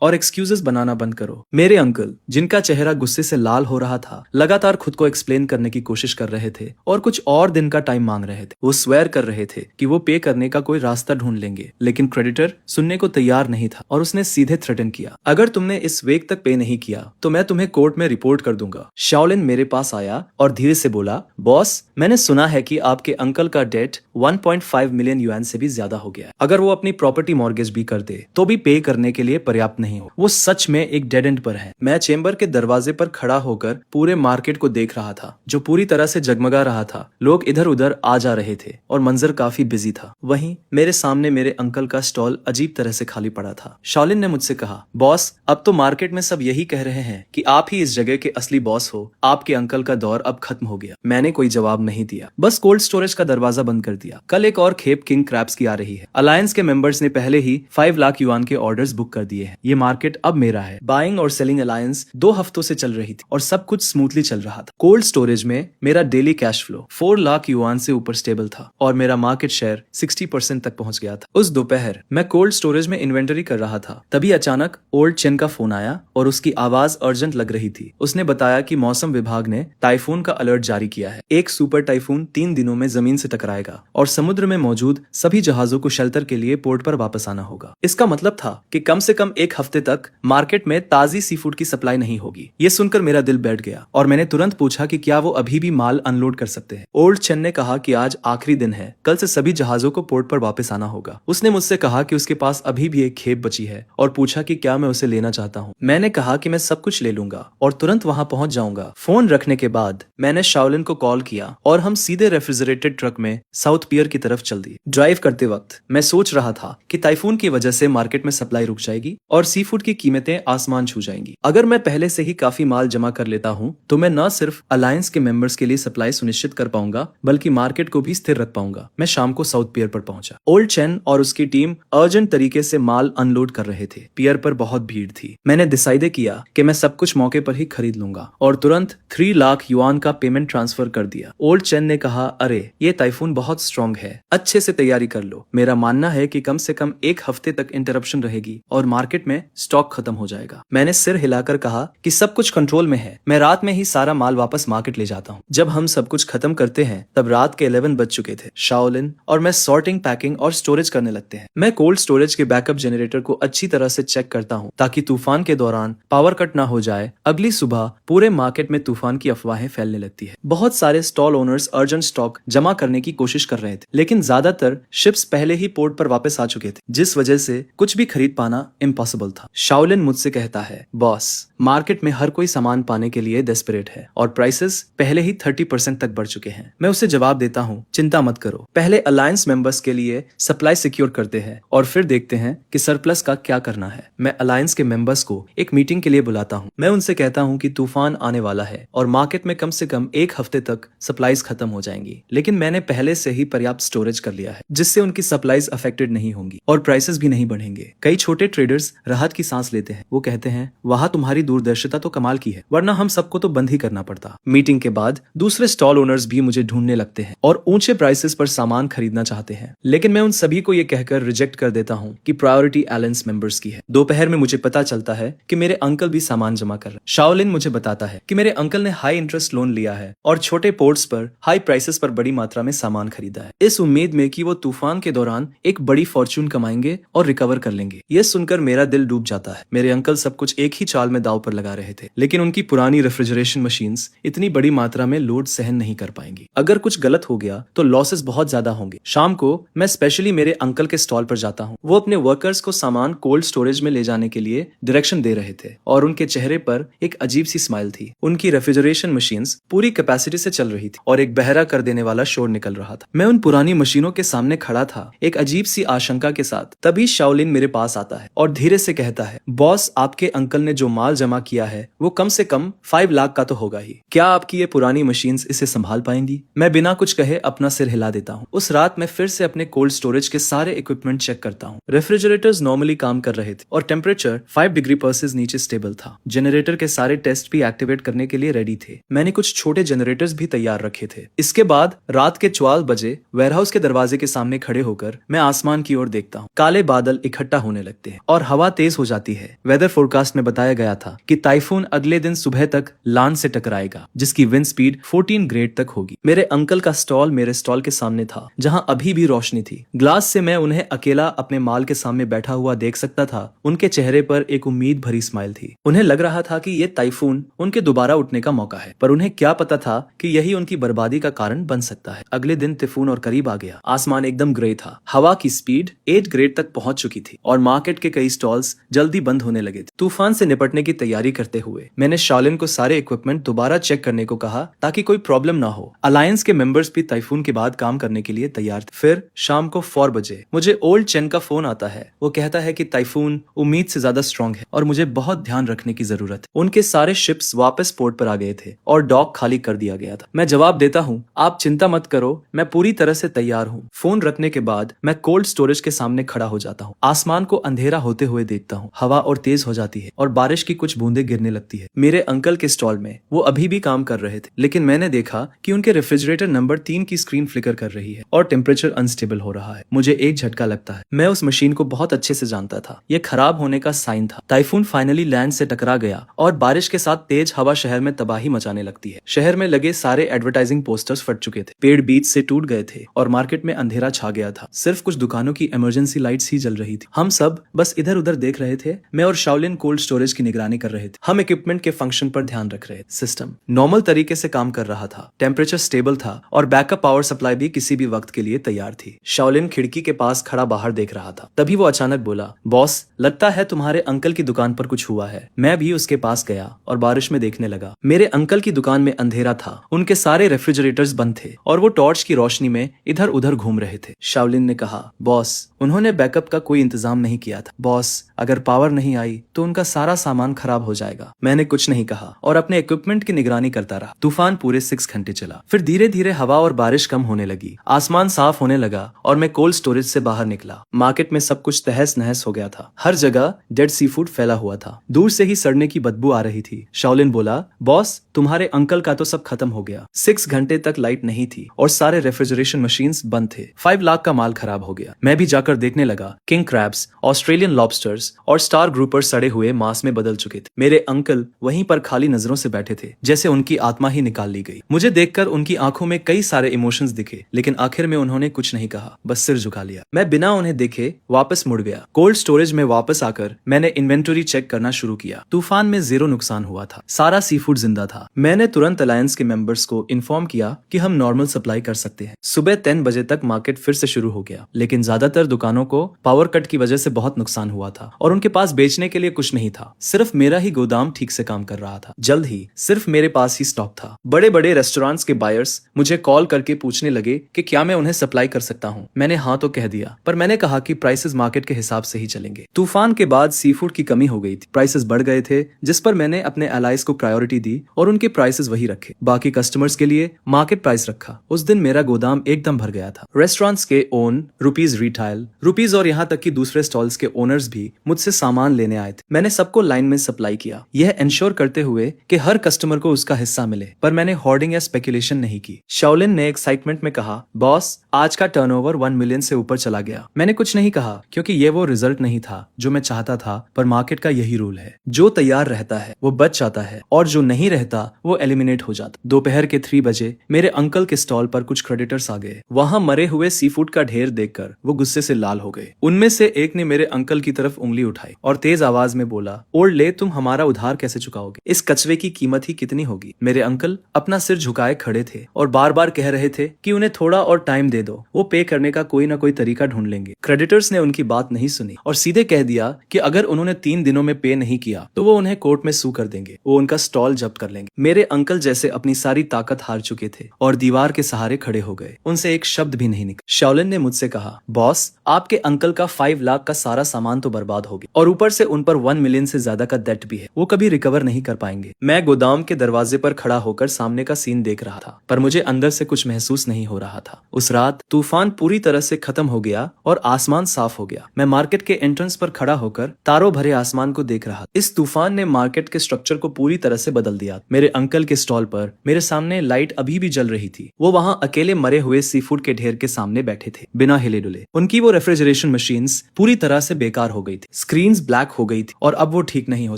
और एक्सक्यूजेस बनाना बंद करो। मेरे अंकल, जिनका चेहरा गुस्से से लाल हो रहा था, लगातार खुद को एक्सप्लेन करने की कोशिश कर रहे थे और कुछ और दिन का टाइम मांग रहे थे। वो स्वेयर कर रहे थे कि वो पे करने का कोई रास्ता ढूंढ लेंगे, लेकिन क्रेडिटर सुनने को तैयार नहीं था और उसने सीधे थ्रेटन किया, अगर तुमने इस वीक तक पे नहीं किया तो मैं तुम्हें कोर्ट में रिपोर्ट कर दूंगा। शाओलिन मेरे पास आया और धीरे से बोला, बॉस, मैंने सुना है कि आपके अंकल का डेट 1.5 मिलियन युआन से भी ज्यादा हो गया है। अगर वो अपनी प्रॉपर्टी मॉर्गेज भी कर दे तो भी पे करने के लिए पर्याप्त नहीं हो। वो सच में एक डेड एंड पर है। मैं चेंबर के दरवाजे पर खड़ा होकर पूरे मार्केट को देख रहा था, जो पूरी तरह से जगमगा रहा था। लोग इधर उधर आ जा रहे थे और मंजर काफी बिजी था। वहीं मेरे सामने मेरे अंकल का स्टॉल अजीब तरह से खाली पड़ा था। शाओलिन ने मुझसे कहा, बॉस, अब तो मार्केट में सब यही कह रहे हैं कि आप ही इस जगह के असली बॉस हो। आपके अंकल का दौर अब खत्म हो गया। मैंने कोई जवाब नहीं दिया, बस कोल्ड स्टोरेज का दरवाजा बंद कर दिया। कल एक और खेप किंग क्रैब्स की आ रही है। अलायंस के मेंबर्स ने पहले ही 5 लाख युआन के ऑर्डर्स बुक कर दिए हैं। ये मार्केट अब मेरा है। बाइंग और सेलिंग अलायंस 2 हफ्तों से चल रही थी और सब कुछ स्मूथली चल रहा था। कोल्ड स्टोरेज में मेरा daily cash flow 4 lakh yuan से ऊपर स्टेबल था और मेरा मार्केट शेयर 60% तक पहुंच गया था। उस दोपहर मैं कोल्ड स्टोरेज में इन्वेंटरी कर रहा था। तभी अचानक ओल्ड चेन का फोन आया और उसकी आवाज अर्जेंट लग रही थी। उसने बताया कि मौसम विभाग ने टाइफून का अलर्ट जारी किया है। एक सुपर टाइफून 3 दिनों में जमीन से टकराएगा और समुद्र में मौजूद सभी जहाजों को शेल्टर के लिए पोर्ट पर वापस आना होगा। इसका मतलब था कि कम से कम एक हफ्ते तक मार्केट में ताजी सी फूड की सप्लाई नहीं होगी। ये सुनकर मेरा दिल बैठ गया और मैंने तुरंत पूछा कि क्या वो अभी भी माल अनलोड कर सकते हैं। ओल्ड चेन ने कहा कि आज आखिरी दिन है, कल से सभी जहाजों को पोर्ट पर वापस आना होगा। उसने मुझसे कहा कि उसके पास अभी भी एक खेप बची है और पूछा कि क्या मैं उसे लेना चाहता हूँ। मैंने कहा कि मैं सब कुछ ले लूंगा और तुरंत वहां पहुंच जाऊंगा। फोन रखने के बाद मैंने शाओलिन को कॉल किया और हम सीधे रेफ्रिजरेटेड ट्रक में साउथ पियर की तरफ चल दिए। ड्राइव करते वक्त मैं सोच रहा था कि टाइफून की वजह से मार्केट में सप्लाई रुक जाएगी और सी फूड की कीमतें आसमान छू जाएंगी। अगर मैं पहले से ही काफी माल जमा कर लेता हूँ तो मैं न सिर्फ अलायंस के मेंबर्स के लिए सप्लाई सुनिश्चित कर पाऊंगा बल्कि मार्केट को भी स्थिर रख पाऊंगा। मैं शाम को साउथ पियर पर पहुंचा। ओल्ड चेन और उसकी टीम अर्जेंट तरीके से माल अनलोड कर रहे थे। पियर पर बहुत भीड़ थी। मैंने डिसाइड किया कि मैं सब कुछ मौके पर ही खरीद लूंगा और तुरंत 3 लाख युआन का पेमेंट ट्रांसफर कर दिया। ओल्ड चेन ने कहा, अरे ये टाइफून बहुत स्ट्रॉन्ग है, अच्छे से तैयारी कर लो। मेरा मानना है कि कम से कम एक हफ्ते तक इंटरप्शन रहेगी और मार्केट में स्टॉक खत्म हो जाएगा। मैंने सिर हिलाकर कहा कि सब कुछ कंट्रोल में है, मैं रात में ही सारा माल वापस मार्केट ले जाता हूँ। जब हम सब कुछ खत्म करते हैं तब रात के 11 बज चुके थे। शाओलिन और मैं सॉर्टिंग, पैकिंग और स्टोरेज करने लगते हैं। मैं कोल्ड स्टोरेज के बैकअप जनरेटर को अच्छी तरह से चेक करता हूँ ताकि तूफान के दौरान पावर कट ना हो जाए। अगली सुबह पूरे मार्केट में तूफान की अफवाहें फैलने लगती है। बहुत सारे स्टॉल ओनर्स अर्जेंट स्टॉक जमा करने की कोशिश कर रहे थे, लेकिन ज्यादातर शिप्स पहले ही पोर्ट पर वापस आ चुके थे, जिस वजह से कुछ भी खरीद पाना इम्पॉसिबल था। शाओलिन मुझसे कहता है, बॉस, मार्केट में हर कोई सामान पाने के लिए डेस्परेट है और प्राइसेस पहले ही 30% तक बढ़ चुके हैं। मैं उसे जवाब देता हूँ, चिंता मत करो, पहले अलायंस मेंबर्स के लिए सप्लाई सिक्योर करते हैं और फिर देखते हैं कि सरप्लस का क्या करना है। मैं अलायंस के मेंबर्स को एक मीटिंग के लिए बुलाता हूँ। मैं उनसे कहता हूँ कि तूफान आने वाला है और मार्केट में कम से कम एक हफ्ते तक सप्लाईज खत्म हो जाएंगी, लेकिन मैंने पहले से ही पर्याप्त स्टोरेज कर लिया है जिससे उनकी सप्लाईज अफेक्टेड नहीं होंगी और प्राइसेस भी नहीं बढ़ेंगे। कई छोटे ट्रेडर्स राहत की सांस लेते हैं। वो कहते हैं, वहां तुम्हारी दूरदर्शिता तो कमाल की है, वरना हम सबको तो बंद ही करना पड़ता। मीटिंग के बाद दूसरे स्टॉल ओनर्स भी मुझे ढूंढने लगते हैं और ऊंचे प्राइसेस पर सामान खरीदना चाहते हैं, लेकिन मैं उन सभी को ये कहकर रिजेक्ट कर देता हूँ कि प्रायोरिटी अलायंस मेंबर्स की है। दोपहर में मुझे पता चलता है कि मेरे अंकल भी सामान जमा कर रहे हैं। शाओलिन मुझे बताता है कि मेरे अंकल ने हाई इंटरेस्ट लोन लिया है और छोटे पोर्ट्स पर हाई प्राइसेस पर बड़ी मात्रा में सामान खरीदा है, इस उम्मीद में कि वो तूफान के दौरान एक बड़ी फॉर्च्यून कमाएंगे और रिकवर कर लेंगे। ये सुनकर मेरा दिल डूब जाता है। मेरे अंकल सब कुछ एक ही चाल में दांव पर लगा रहे थे, लेकिन उनकी पुरानी रेफ्रिजरेशन मशीन्स इतनी बड़ी मात्रा में लोड सहन नहीं कर पाएंगी। अगर कुछ गलत हो गया तो लॉसेस बहुत ज्यादा होंगे। शाम को मैं स्पेशली मेरे अंकल के स्टॉल पर जाता हूँ। वो अपने वर्कर्स को सामान कोल्ड स्टोरेज में ले जाने के लिए डायरेक्शन दे रहे थे और उनके चेहरे पर एक अजीब सी स्माइल थी। उनकी रेफ्रिजरेशन मशीन्स पूरी कैपेसिटी से चल रही थी और एक बहरा कर देने वाला शोर निकल रहा था। मैं उन पुरानी मशीनों के सामने खड़ा था, एक अजीब सी आशंका के साथ। तभी शाओलिन मेरे पास आता है और धीरे से कहता है, बॉस, आपके अंकल ने जो माल जमा किया है वो कम से कम 5 लाख का तो होगा ही। क्या आपकी ये पुरानी मशीन्स इसे संभाल पाएंगी? मैं बिना कुछ कहे अपना सिर हिला देता हूँ। उस रात मैं फिर से अपने कोल्ड स्टोरेज के सारे इक्विपमेंट चेक करता हूँ। रेफ्रिजरेटर्स नॉर्मली काम कर रहे थे और टेम्परेचर 5 डिग्री सेल्सियस नीचे स्टेबल था। जनरेटर के सारे टेस्ट भी एक्टिवेट करने के लिए रेडी थे। मैंने कुछ छोटे जनरेटर्स भी तैयार रखे थे। इसके बाद रात के 12 बजे वेयरहाउस के दरवाजे के सामने खड़े होकर मैं आसमान की ओर देखता हूँ। काले बादल इकट्ठा होने लगते हैं और हवा तेज हो जाती है। वेदर फोरकास्ट में बताया गया था कि टाइफून अगले दिन सुबह तक लान से टकराएगा, जिसकी विंड स्पीड 14 ग्रेड तक होगी। मेरे अंकल का स्टॉल मेरे स्टॉल के सामने था, जहाँ अभी भी रोशनी थी। ग्लास से मैं उन्हें अकेला अपने माल के सामने बैठा हुआ देख सकता था। उनके चेहरे पर एक उम्मीद भरी स्माइल थी। उन्हें लग रहा था कि ये टाइफून उनके दोबारा उठने का मौका है, पर उन्हें क्या पता था कि यही उनकी बर्बादी का कारण बन सकता है। अगले दिन टाइफून और करीब आ गया। आसमान एकदम ग्रे था। हवा की स्पीड 8 ग्रेड तक पहुंच चुकी थी और मार्केट के कई स्टॉल्स जल्दी बंद होने लगे थे। तूफान से निपटने की तैयारी करते हुए मैंने शाओलिन को सारे इक्विपमेंट दोबारा चेक करने को कहा ताकि कोई प्रॉब्लम ना हो। अलायंस के मेंबर्स भी टाइफून के बाद काम करने के लिए तैयार थे। फिर शाम को 4 बजे मुझे ओल्ड चेन का फोन आता है। वो कहता है कि टाइफून उम्मीद से ज्यादा स्ट्रॉन्ग है और मुझे बहुत ध्यान रखने की जरूरत है। उनके सारे शिप्स वापस पोर्ट पर आ गए थे और डॉक खाली कर दिया गया था। मैं जवाब देता हूँ, आप चिंता मत करो, मैं पूरी तरह से तैयार हूँ। फोन रखने के बाद मैं कोल्ड स्टोरेज के सामने खड़ा हो जाता हूँ। आसमान को अंधेरा होते हुए देखता हूँ। हवा और तेज हो जाती है और बारिश की कुछ बूंदें गिरने लगती है। मेरे अंकल के स्टॉल में वो अभी भी काम कर रहे थे, लेकिन मैंने देखा कि उनके रेफ्रिजरेटर नंबर 3 की स्क्रीन फ्लिकर कर रही है और टेम्परेचर अनस्टेबल हो रहा है। मुझे एक झटका लगता है। मैं उस मशीन को बहुत अच्छे से जानता था। यह खराब होने का साइन था। टाइफून फाइनली लैंड से टकरा गया और बारिश के साथ तेज हवा शहर में तबाही मचाने लगती है। शहर में लगे सारे एडवर्टाइजिंग पोस्टर्स फट चुके थे, पेड़ बीच से टूट गए थे और मार्केट में अंधेरा छा गया था। सिर्फ कुछ दुकानों की इमरजेंसी लाइट्स ही जल रही थी। हम सब बस इधर उधर देख रहे थे। मैं और शाओलिन कोल्ड स्टोरेज की निगरानी कर रहे थे। हम इक्विपमेंट के फंक्शन पर ध्यान रख रहे थे। सिस्टम नॉर्मल तरीके से काम कर रहा था, टेम्परेचर स्टेबल था और बैकअप पावर सप्लाई भी किसी भी वक्त के लिए तैयार थी। शाओलिन खिड़की के पास खड़ा बाहर देख रहा था। तभी वो अचानक बोला, बॉस, लगता है तुम्हारे अंकल की दुकान पर कुछ हुआ है। मैं भी उसके पास गया और बारिश में देखने लगा। मेरे अंकल की दुकान में अंधेरा था, उनके सारे रेफ्रिजरेटर्स बंद थे और वो टॉर्च की रोशनी में इधर उधर घूम रहे थे। शाओलिन ने कहा, बॉस, उन्होंने बैकअप का कोई इंतजाम नहीं किया था। बॉस, अगर पावर नहीं आई तो उनका सारा सामान खराब हो जाएगा। मैंने कुछ नहीं कहा और अपने इक्विपमेंट की निगरानी करता रहा। तूफान पूरे 6 घंटे चला। फिर धीरे धीरे हवा और बारिश कम होने लगी। आसमान साफ होने लगा और मैं कोल्ड स्टोरेज से बाहर निकला। मार्केट में सब कुछ तहस नहस हो गया था। हर जगह डेड सी फूड फैला हुआ था। दूर से ही सड़ने की बदबू आ रही थी। शाओलिन बोला, बॉस, तुम्हारे अंकल का तो सब खत्म हो गया। 6 घंटे तक लाइट नहीं थी और सारे रेफ्रिजरेशन मशीन्स बंद थे। 5 लाख का माल खराब हो गया। मैं भी जाकर देखने लगा। किंग क्रैब्स, ऑस्ट्रेलियन लॉबस्टर्स और स्टार ग्रुपर सड़े हुए मांस में बदल चुके थे। मेरे अंकल वहीं पर खाली नजरों से बैठे थे, जैसे उनकी आत्मा ही निकाल ली गई। मुझे देखकर उनकी आंखों में कई सारे इमोशंस दिखे, लेकिन आखिर में उन्होंने कुछ नहीं कहा, बस सिर झुका लिया। मैं बिना उन्हें देखे वापस मुड़ गया। कोल्ड स्टोरेज में वापस आकर मैंने इन्वेंटरी चेक करना शुरू किया। तूफान में 0 नुकसान हुआ था। सारा सी फूड जिंदा था। मैंने तुरंत अलायंस के मेंबर्स को इन्फॉर्म किया कि हम नॉर्मल सप्लाई कर सकते हैं। सुबह 10 बजे तक मार्केट फिर से शुरू हो गया, लेकिन ज्यादातर दुकानों को पावर कट की वजह से बहुत नुकसान हुआ था और उनके पास बेचने के लिए कुछ नहीं था। सिर्फ मेरा ही गोदाम ठीक से काम कर रहा था। जल्द ही सिर्फ मेरे पास ही स्टॉक था। बड़े बड़े रेस्टोरेंट्स के बायर्स मुझे कॉल करके पूछने लगे कि क्या मैं उन्हें सप्लाई कर सकता हूँ। मैंने हाँ तो कह दिया, पर मैंने कहा कि प्राइसेस मार्केट के हिसाब से ही चलेंगे। तूफान के बाद सी फूड की कमी हो गई थी। प्राइसेस बढ़ गए थे, जिस पर मैंने अपने एलाइज को प्रायोरिटी दी और उनके प्राइसेस वही रखे। बाकी कस्टमर्स के लिए मार्केट प्राइस रखा। उस दिन मेरा गोदाम एकदम भर गया था। रेस्टोरेंट्स के ओन रुपीज, रिटेल रुपीज और यहाँ तक कि दूसरे स्टॉल्स के ओनर्स भी मुझसे सामान लेने आए थे। मैंने सबको लाइन में सप्लाई किया, यह इंश्योर करते हुए कि हर कस्टमर को उसका हिस्सा मिले, पर मैंने होर्डिंग या स्पेकुलेशन नहीं की। शाओलिन ने एक्साइटमेंट में कहा, बॉस, आज का टर्नओवर 1 मिलियन से ऊपर चला गया। मैंने कुछ नहीं कहा, क्योंकि ये वो रिजल्ट नहीं था जो मैं चाहता था, पर मार्केट का यही रूल है। जो तैयार रहता है वो बच जाता है और जो नहीं रहता वो एलिमिनेट हो जाता। दोपहर के 3 बजे मेरे अंकल के स्टॉल पर कुछ क्रेडिटर्स आ गए। वहां मरे हुए सी फूड का ढेर देखकर वो गुस्से से लाल हो गए। उनमें से एक ने मेरे अंकल की तरफ उंगली उठाई और तेज आवाज में बोला, ओल्ड ले, तुम हमारा उधार कैसे चुकाओगे? इस कचरे की कीमत ही कितनी होगी? मेरे अंकल अपना सिर झुकाए खड़े थे और बार बार कह रहे थे कि उन्हें थोड़ा और टाइम दे दो, वो पे करने का कोई ना कोई तरीका ढूंढ लेंगे। क्रेडिटर्स ने उनकी बात नहीं सुनी और सीधे कह दिया कि अगर उन्होंने 3 दिनों में पे नहीं किया तो वो उन्हें कोर्ट में सू कर देंगे, वो उनका स्टॉल जब्त कर लेंगे। मेरे अंकल जैसे अपनी सारी ताकत हार चुके थे और दीवार के सहारे खड़े हो गए। उनसे एक शब्द भी नहीं निकला। शाओलिन ने मुझसे कहा, बॉस, आपके अंकल का 5 लाख का सारा सामान तो बर्बाद हो गया और ऊपर से उन पर 1 मिलियन से ज्यादा का डेट भी है। वो कभी रिकवर नहीं कर पाएंगे। मैं गोदाम के दरवाजे पर खड़ा होकर सामने का सीन देख रहा था, पर मुझे अंदर से कुछ महसूस नहीं हो रहा था। उस रात तूफान पूरी तरह से खत्म हो गया और आसमान साफ हो गया। मैं मार्केट के एंट्रेंस पर खड़ा होकर तारों भरे आसमान को देख रहा। इस तूफान ने मार्केट के स्ट्रक्चर को पूरी तरह से बदल दिया। मेरे अंकल के स्टॉल पर मेरे सामने लाइट अभी भी जल रही थी। वो वहां अकेले मरे हुए सी फूड के ढेर के सामने बैठे थे, बिना हिले डुले। उनकी वो रेफ्रिजरेशन मशीन्स पूरी तरह से बेकार हो गई थी। स्क्रीन्स ब्लैक हो गई थी और अब वो ठीक नहीं हो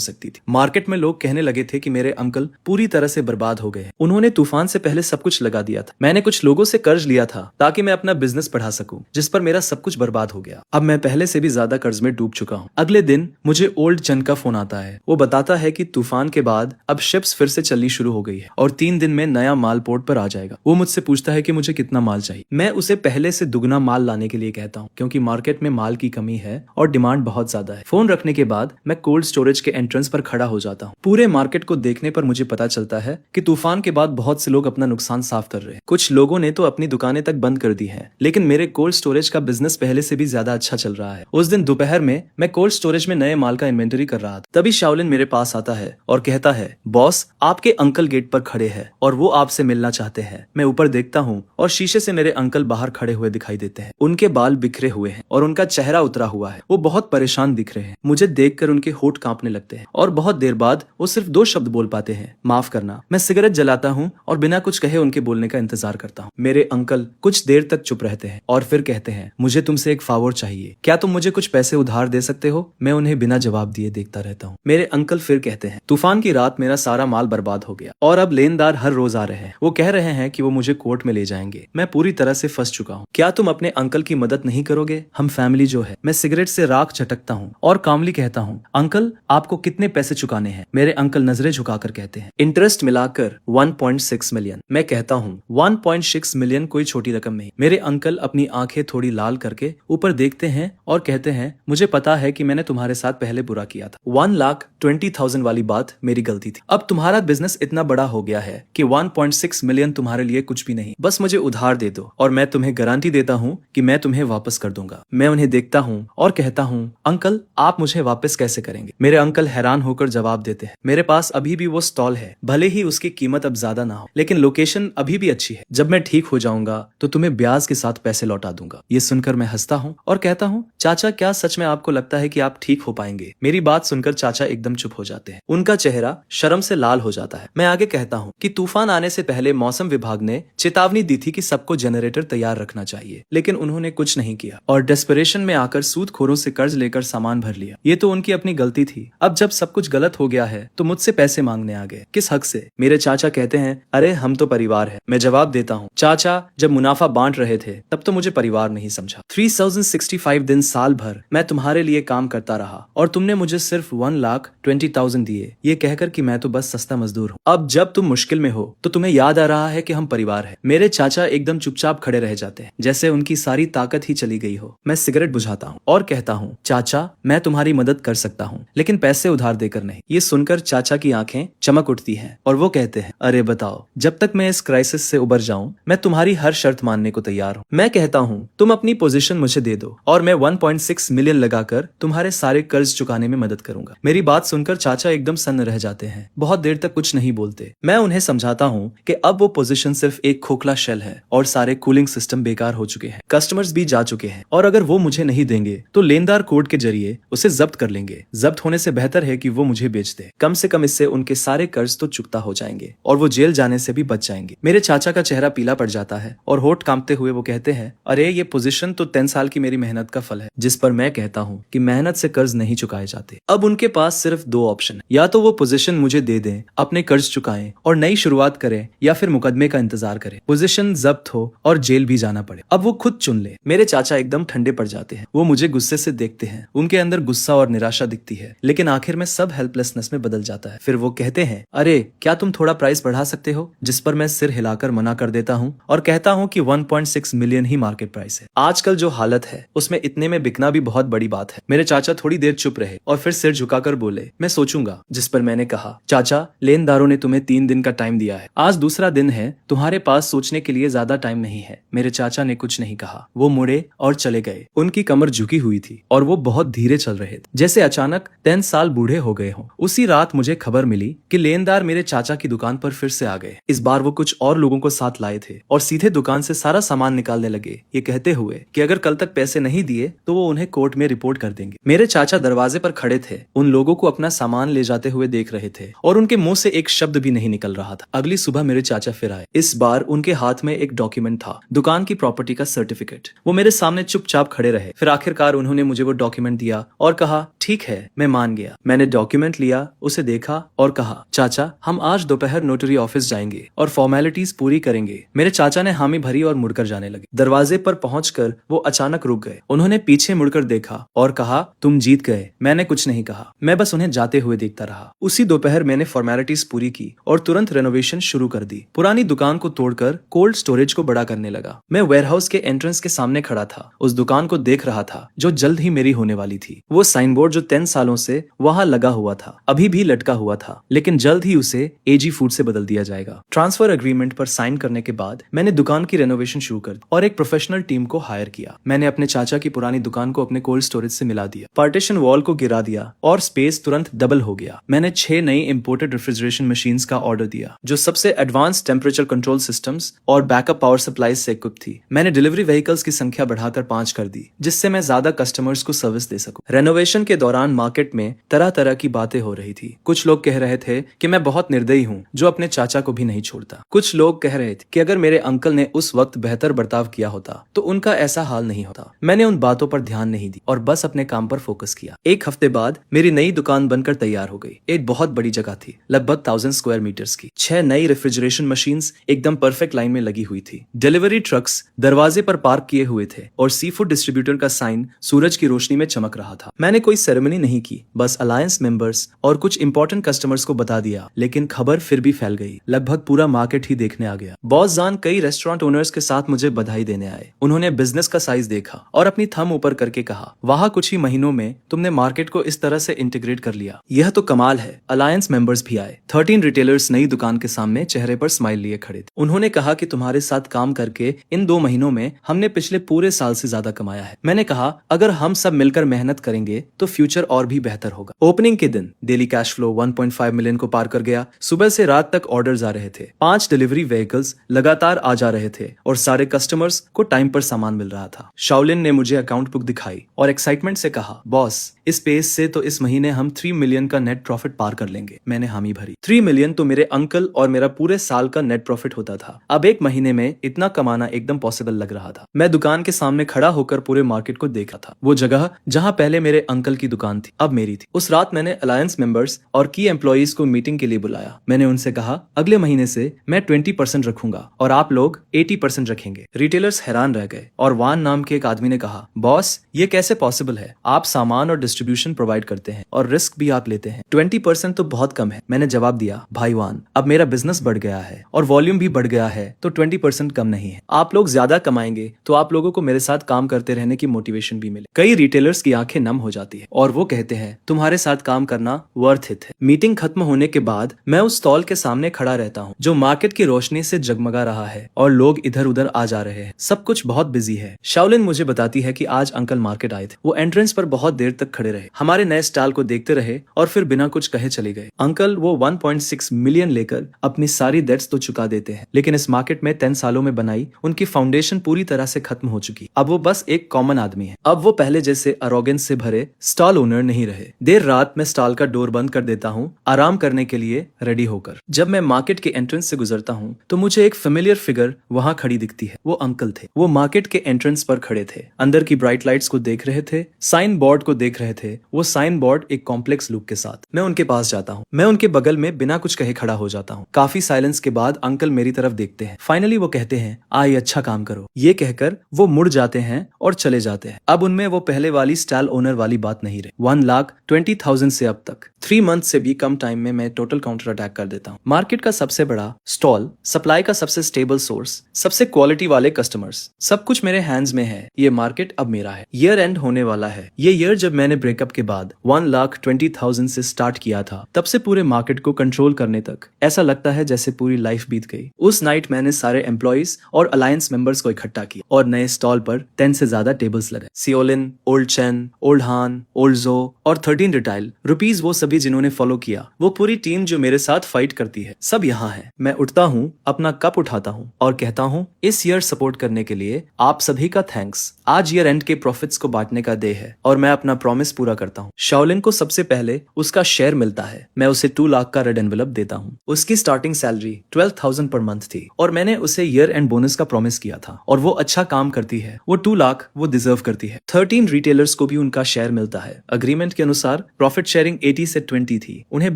सकती थी। मार्केट में लोग कहने लगे थे कि मेरे अंकल पूरी तरह से बर्बाद हो गए। उन्होंने तूफान से पहले सब कुछ लगा दिया था। मैंने कुछ लोगों से कर्ज लिया था ताकि मैं अपना बिजनेस बढ़ा सकूं, जिस पर मेरा सब कुछ बर्बाद हो गया। अब मैं पहले से भी ज्यादा कर्ज में डूब चुका हूँ। अगले दिन मुझे ओल्ड जन का फोन आता है। वो बताता है कि तूफान के बाद अब शिप्स फिर से चलनी शुरू हो गई है और 3 दिन में नया माल पोर्ट पर आ जाएगा। वो मुझसे पूछता है कि मुझे कितना माल चाहिए। मैं उसे पहले से दुगना माल लाने के लिए कहता हूँ, क्योंकि मार्केट में माल की कमी है और डिमांड बहुत ज्यादा है। फोन रखने के बाद मैं कोल्ड स्टोरेज के एंट्रेंस पर खड़ा हो जाता हूँ। पूरे मार्केट को देखने पर मुझे पता चलता है कि तूफान के बाद बहुत से लोग अपना नुकसान साफ कर रहे हैं। कुछ लोगों ने तो अपनी दुकानें तक बंद कर दी है, लेकिन मेरे कोल्ड स्टोरेज का बिजनेस पहले से भी ज्यादा अच्छा चल रहा है। उस दिन दोपहर में मैं कोल्ड स्टोरेज में नए माल का इन्वेंटरी कर रहा था। तभी शाओलिन मेरे पास आता है और कहता है, बॉस, आपके अंकल गेट पर खड़े हैं और वो आपसे मिलना चाहते हैं। मैं ऊपर देखता हूँ और शीशे से मेरे अंकल बाहर खड़े हुए दिखाई देते हैं। उनके बाल बिखरे हुए हैं और उनका चेहरा उतरा हुआ है। वो बहुत परेशान दिख रहे हैं। मुझे देखकर उनके होंठ कांपने लगते हैं और बहुत देर बाद वो सिर्फ 2 शब्द बोल पाते हैं, माफ करना। मैं सिगरेट जलाता हूँ और बिना कुछ कहे उनके बोलने का इंतजार करता हूँ। मेरे अंकल कुछ देर तक चुप रहते हैं और फिर कहते हैं, मुझे तुमसे एक फेवर चाहिए, क्या तुम मुझे कुछ पैसे उधार दे सकते हो? मैं उन्हें बिना जवाब दिए देखता रहता हूँ। मेरे अंकल फिर कहते हैं, तूफान की रात मेरा सारा माल बर्बाद हो गया और और अब लेनदार हर रोज आ रहे हैं। वो कह रहे हैं कि वो मुझे कोर्ट में ले जाएंगे। मैं पूरी तरह से फंस चुका हूँ। क्या तुम अपने अंकल की मदद नहीं करोगे? हम फैमिली जो है। मैं सिगरेट से राख झटकता हूँ और कामली कहता हूँ, अंकल आपको कितने पैसे चुकाने हैं? मेरे अंकल नजरें झुकाकर कहते हैं, इंटरेस्ट मिलाकर 1.6 मिलियन। मैं कहता हूँ 1.6 मिलियन कोई छोटी रकम नहीं। मेरे अंकल अपनी आंखें थोड़ी लाल करके ऊपर देखते हैं और कहते हैं, मुझे पता है कि मैंने तुम्हारे साथ पहले बुरा किया था। 1,20,000 वाली बात मेरी गलती थी। अब तुम्हारा बिजनेस इतना बड़ा हो गया है कि 1.6 मिलियन तुम्हारे लिए कुछ भी नहीं। बस मुझे उधार दे दो और मैं तुम्हें गारंटी देता हूँ कि मैं तुम्हें वापस कर दूंगा। मैं उन्हें देखता हूँ और कहता हूँ, अंकल आप मुझे वापस कैसे करेंगे? मेरे अंकल हैरान होकर जवाब देते हैं, मेरे पास अभी भी वो स्टॉल है, भले ही उसकी कीमत अब ज्यादा ना हो, लेकिन लोकेशन अभी भी अच्छी है। जब मैं ठीक हो जाऊंगा तो तुम्हें ब्याज के साथ पैसे लौटा दूंगा। ये सुनकर मैं हंसता हूँ और कहता हूँ, चाचा क्या सच में आपको लगता है कि आप ठीक हो पाएंगे? मेरी बात सुनकर चाचा एकदम चुप हो जाते हैं। उनका चेहरा शर्म से लाल हो जाता है। मैं आगे कहता हूँ कि तूफान आने से पहले मौसम विभाग ने चेतावनी दी थी कि सबको जनरेटर तैयार रखना चाहिए, लेकिन उन्होंने कुछ नहीं किया और डेस्परेशन में आकर सूदखोरों से कर्ज लेकर सामान भर लिया। ये तो उनकी अपनी गलती थी। अब जब सब कुछ गलत हो गया है तो मुझसे पैसे मांगने आ गए। किस हक से? मेरे चाचा कहते हैं, अरे हम तो परिवार है। मैं जवाब देता हूँ, चाचा जब मुनाफा बांट रहे थे तब तो मुझे परिवार नहीं समझा। 3065 दिन साल भर मैं तुम्हारे लिए काम करता रहा और तुमने मुझे सिर्फ 1,20,000 दिए, ये कहकर कि मैं तो बस सस्ता मजदूर हूँ। अब जब तुम मुश्किल में हो तो तुम्हें याद आ रहा है कि हम परिवार है। मेरे चाचा एकदम चुपचाप खड़े रह जाते हैं, जैसे उनकी सारी ताकत ही चली गई हो। मैं सिगरेट बुझाता हूँ और कहता हूँ, चाचा मैं तुम्हारी मदद कर सकता हूँ, लेकिन पैसे उधार देकर नहीं। ये सुनकर चाचा की आंखें चमक उठती हैं और वो कहते हैं, अरे बताओ, जब तक मैं इस क्राइसिस से उबर जाऊं मैं तुम्हारी हर शर्त मानने को तैयार हूँ। मैं कहता हूँ, तुम अपनी पोजीशन मुझे दे दो और मैं 1.6 मिलियन लगाकर तुम्हारे सारे कर्ज चुकाने में मदद करूंगा। मेरी बात सुनकर चाचा एकदम सन्न रह जाते हैं। बहुत देर तक कुछ नहीं बोलते। मैं उन्हें समझाता हूँ कि अब वो पोजीशन सिर्फ एक खोखला शेल है और सारे कूलिंग सिस्टम बेकार हो चुके हैं, कस्टमर्स भी जा चुके हैं और अगर वो मुझे नहीं देंगे तो लेनदार कोर्ट के जरिए उसे जब्त कर लेंगे। जब्त होने से बेहतर है कि वो मुझे बेच दे। कम से कम इससे उनके सारे कर्ज तो चुकता हो जाएंगे और वो जेल जाने से भी बच जाएंगे। मेरे चाचा का चेहरा पीला पड़ जाता है और होठ कांपते हुए वो कहते हैं, अरे ये पोजीशन तो 10 साल की मेरी मेहनत का फल है। जिस पर मैं कहता हूँ कि मेहनत से कर्ज नहीं चुकाए जाते। अब उनके पास सिर्फ दो ऑप्शन है, या तो वो पोजीशन मुझे दे दें, अपने कर्ज चुकाएं और नई शुरुआत करें, या फिर मुकदमे का इंतजार करें, पोजीशन जब्त हो और जेल भी जाना पड़े। अब वो खुद चुन ले। मेरे चाचा एकदम ठंडे पड़ जाते हैं। वो मुझे गुस्से से देखते हैं। उनके अंदर गुस्सा और निराशा दिखती है, लेकिन आखिर में सब हेल्पलेसनेस में बदल जाता है। फिर वो कहते हैं, अरे क्या तुम थोड़ा प्राइस बढ़ा सकते हो? जिस पर मैं सिर हिलाकर मना कर देता हूँ और कहता हूँ कि 1.6 मिलियन ही मार्केट प्राइस है। आजकल जो हालत है उसमें इतने में बिकना भी बहुत बड़ी बात है। मेरे चाचा थोड़ी देर चुप रहे और फिर सिर झुकाकर बोले, मैं सोचूंगा। जिस पर मैंने कहा, चाचा लेनदारों ने तुम्हें 3 दिन का टाइम दिया है, आज दूसरा दिन है, तुम्हारे पास सोचने के लिए ज्यादा टाइम नहीं है। मेरे चाचा ने कुछ नहीं कहा। वो मुड़े और चले गए। उनकी कमर झुकी हुई थी और वो बहुत धीरे चल रहे थे, जैसे अचानक 10 साल बूढ़े हो गए हों। उसी रात मुझे खबर मिली कि लेनदार मेरे चाचा की दुकान पर फिर से आ गए। इस बार वो कुछ और लोगों को साथ लाए थे और सीधे दुकान से सारा सामान निकालने लगे, ये कहते हुए कि अगर कल तक पैसे नहीं दिए तो वो उन्हें कोर्ट में रिपोर्ट कर देंगे। मेरे चाचा दरवाजे पर खड़े थे, उन लोगों को अपना सामान ले जाते हुए देख रहे थे और उनके मुंह से एक शब्द भी नहीं निकल रहा था। अगली सुबह मेरे चाचा फिर आए। इस बार उनके हाथ में एक डॉक्यूमेंट था, दुकान की प्रॉपर्टी का सर्टिफिकेट। वो मेरे सामने चुपचाप खड़े रहे। फिर आखिरकार उन्होंने मुझे वो डॉक्यूमेंट दिया और कहा, ठीक है, मैं मान गया। मैंने डॉक्यूमेंट लिया, उसे देखा और कहा, चाचा हम आज दोपहर नोटरी ऑफिस जाएंगे और फॉर्मेलिटीज पूरी करेंगे। मेरे चाचा ने हामी भरी और मुड़कर जाने लगे। दरवाजे पर पहुंचकर वो अचानक रुक गए। उन्होंने पीछे मुड़कर देखा और कहा, तुम जीत गए। मैंने कुछ नहीं कहा, मैं बस उन्हें जाते हुए देखता रहा। उसी दोपहर मैंने फॉर्मेलिटीज पूरी की और तुरंत रेनोवेशन शुरू कर दी। पुरानी दुकान को तोड़कर कोल्ड स्टोरेज को बड़ा करने लगा। मैं वेयरहाउस के एंट्रेंस के सामने खड़ा था, उस दुकान को देख रहा था जो जल्द ही मेरी होने वाली थी। वो साइन बोर्ड जो 10 सालों से वहां लगा हुआ था अभी भी लटका हुआ था, लेकिन जल्द ही उसे एजी फूड से बदल दिया जाएगा। ट्रांसफर एग्रीमेंट पर साइन करने के बाद मैंने दुकान की रेनोवेशन शुरू कर दी और एक प्रोफेशनल टीम को हायर किया। मैंने अपने चाचा की पुरानी दुकान को अपने कोल्ड स्टोरेज से मिला दिया, पार्टीशन वॉल को गिरा दिया और स्पेस तुरंत डबल हो गया। मैंने 6 नई इंपोर्टेड रेफ्रिजरेशन मशीन्स का ऑर्डर दिया जो सबसे एडवांस टेम्परेचर कंट्रोल सिस्टम्स और बैकअप पावर सप्लाई से इक्विप थी। मैंने डिलीवरी व्हीकल्स की संख्या बढ़ाकर 5 कर दी, जिससे मैं ज्यादा कस्टमर्स को सर्विस दे सकूं। रेनोवेशन के दौरान मार्केट में तरह तरह की बातें हो रही थी। कुछ लोग कह रहे थे कि मैं बहुत निर्दयी हूँ जो अपने चाचा को भी नहीं छोड़ता। कुछ लोग कह रहे थे कि अगर मेरे अंकल ने उस वक्त बेहतर बर्ताव किया होता तो उनका ऐसा हाल नहीं होता। मैंने उन बातों पर ध्यान नहीं दी और बस अपने काम पर फोकस किया। एक हफ्ते बाद मेरी नई दुकान बनकर तैयार हो गई। एक बहुत बड़ी जगह थी, लगभग 1000 स्क्वायर मीटर्स की। 6 नई रेफ्रिजरेशन मशीन्स एकदम परफेक्ट लाइन में लगी हुई थी। डिलीवरी ट्रक्स दरवाजे पर पार्क किए हुए थे और सी फूड डिस्ट्रीब्यूटर का साइन सूरज की रोशनी में चमक रहा था। मैंने कोई सेरेमनी नहीं की, बस अलायंस मेंबर्स और कुछ इंपॉर्टेंट कस्टमर्स को बता दिया, लेकिन खबर फिर भी फैल गई। लगभग पूरा मार्केट ही देखने आ गया। बॉस जान कई रेस्टोरेंट ओनर्स के साथ मुझे बधाई देने आए। उन्होंने बिजनेस का साइज देखा और अपनी थंब ऊपर करके कहा, वाह, कुछ ही महीनों में तुमने मार्केट को इस तरह से इंटीग्रेट कर लिया। यह तो कमाल है। अलायंस मेंबर्स भी आए। 13 रिटेलर्स नई दुकान के सामने चेहरे पर स्माइल लिए खड़े थे। उन्होंने कहा कि तुम्हारे साथ काम करके इन 2 महीनों में हमने पिछले पूरे साल से ज्यादा कमाया है। मैंने कहा, अगर हम सब मिलकर मेहनत करेंगे तो फ्यूचर और भी बेहतर होगा। ओपनिंग के दिन डेली कैश फ्लो 1.5 मिलियन को पार कर गया। सुबह से रात तक ऑर्डर्स आ रहे थे। 5 डिलीवरी व्हीकल्स लगातार आ जा रहे थे और सारे कस्टमर्स को टाइम पर सामान मिल रहा था। शाओलिन ने मुझे अकाउंट बुक दिखाई और एक्साइटमेंट से कहा, बॉस, इस पेस से तो इस महीने हम 3 मिलियन का नेट प्रॉफिट पार कर लेंगे। मैंने हामी भरी। 3 मिलियन तो मेरे अंकल और मेरा पूरे साल का नेट प्रॉफिट होता था। अब एक महीने में इतना कमाना एकदम पॉसिबल लग रहा था। मैं दुकान के सामने खड़ा होकर पूरे मार्केट को देख रहा था। वो जगह जहां पहले मेरे अंकल की दुकान थी, अब मेरी थी। उस रात मैंने अलायंस मेंबर्स और की एम्प्लॉइज को मीटिंग के लिए बुलाया। मैंने उनसे कहा, अगले महीने से मैं 20% रखूंगा और आप लोग 80% रखेंगे। रिटेलर्स हैरान रह गए और वान नाम के एक आदमी ने कहा, बॉस, ये कैसे पॉसिबल है? आप सामान और डिस्ट्रीब्यूशन प्रोवाइड करते हैं और रिस्क भी आप लेते हैं। 20% तो बहुत कम है। मैंने जवाब दिया, भाई वान, अब मेरा बिजनेस बढ़ गया है और वॉल्यूम भी बढ़ गया है, तो 20% कम नहीं है। आप लोग ज्यादा कमाएंगे तो आप लोगों को मेरे साथ काम करते रहने की मोटिवेशन भी मिले। कई रिटेलर्स की आंखें नम हो जाती है और वो कहते हैं, तुम्हारे साथ काम करना वर्थ इट है। मीटिंग खत्म होने के बाद मैं उस स्टॉल के सामने खड़ा रहता हूँ जो मार्केट की रोशनी से जगमगा रहा है और लोग इधर उधर आ जा रहे हैं। सब कुछ बहुत बिजी है। शाओलिन मुझे बताती है कि आज अंकल मार्केट आए थे। वो एंट्रेंस पर बहुत देर तक खड़े रहे, हमारे नए स्टॉल को देखते रहे और फिर बिना कुछ कहे चले गए। अंकल वो 1.6 मिलियन लेकर अपनी सारी डेट्स तो चुका देते हैं, लेकिन इस मार्केट में 10 सालों में बनाई उनकी फाउंडेशन पूरी तरह से खत्म हो चुकी। अब वो बस एक कॉमन आदमी है। अब वो पहले जैसे अरोगेंस से भरे स्टॉल ओनर नहीं रहे। देर रात में स्टॉल का डोर बंद कर देता हूँ, आराम करने के लिए रेडी होकर। जब मैं मार्केट के एंट्रेंस से गुजरता हूँ तो मुझे एक फेमिलियर फिगर वहाँ खड़ी दिखती है। वो अंकल थे। वो मार्केट के एंट्रेंस पर खड़े थे, अंदर की ब्राइट लाइट्स को देख रहे थे, साइन बोर्ड को देख रहे थे। वो साइन बोर्ड एक कॉम्प्लेक्स लुक के साथ। मैं उनके पास जाता हूँ। मैं उनके बगल में बिना कुछ कहे खड़ा हो जाता हूँ। काफी साइलेंस के बाद अंकल मेरी तरफ देखते हैं। फाइनली वो कहते हैं, आई, अच्छा काम करो। ये कहकर वो मुड़ जाते हैं और चले जाते हैं। अब उनमें वो पहले वाली स्टॉल ओनर वाली बात नहीं रही। 1,20,000 से अब तक 3 मंथ से भी कम टाइम में मैं टोटल काउंटर अटैक कर देता हूँ। मार्केट का सबसे बड़ा स्टॉल, सप्लाई का सबसे स्टेबल सोर्स, सबसे क्वालिटी वाले कस्टमर्स, सब कुछ मेरे हैंड्स में है। ये मार्केट अब मेरा है। ईयर एंड होने वाला है। ये ईयर जब मैंने ब्रेकअप के बाद 1,20,000 से स्टार्ट किया था, तब से पूरे मार्केट को कंट्रोल करने तक ऐसा लगता है जैसे पूरी लाइफ बीत गई। उस नाइट मैंने सारे एम्प्लॉइज और अलायंस मेंबर्स को इकट्ठा किया और नए स्टॉल पर 10 से ज्यादा टेबल्स लगे। सियोलिन, ओल्ड चेन, ओल्ड हान, ओल्ड जो और 13 रिटाइल रुपीज, वो सभी जिन्होंने फॉलो किया, वो पूरी टीम जो मेरे साथ फाइट करती है, सब यहाँ है। मैं उठता हूँ, अपना कप उठाता हूँ और कहता हूँ, इस ईयर सपोर्ट करने के लिए आप सभी का थैंक्स। आज ईयर एंड के प्रॉफिट्स को बांटने का डे है और मैं अपना प्रॉमिस पूरा करता हूँ। शाओलिन को सबसे पहले उसका शेयर मिलता है। मैं उसे 2 लाख का रेड एनवेलप देता हूँ। उसकी स्टार्टिंग सैलरी 12,000 पर मंथ थी और मैंने उसे ईयर एंड बोनस का प्रॉमिस किया था और वो अच्छा काम करती है। वो 2 लाख वो डिजर्व करती है। 13 रिटेलर्स को भी उनका शेयर मिलता है। अग्रीमेंट के अनुसार प्रॉफिट शेयरिंग 80 से 20 थी। उन्हें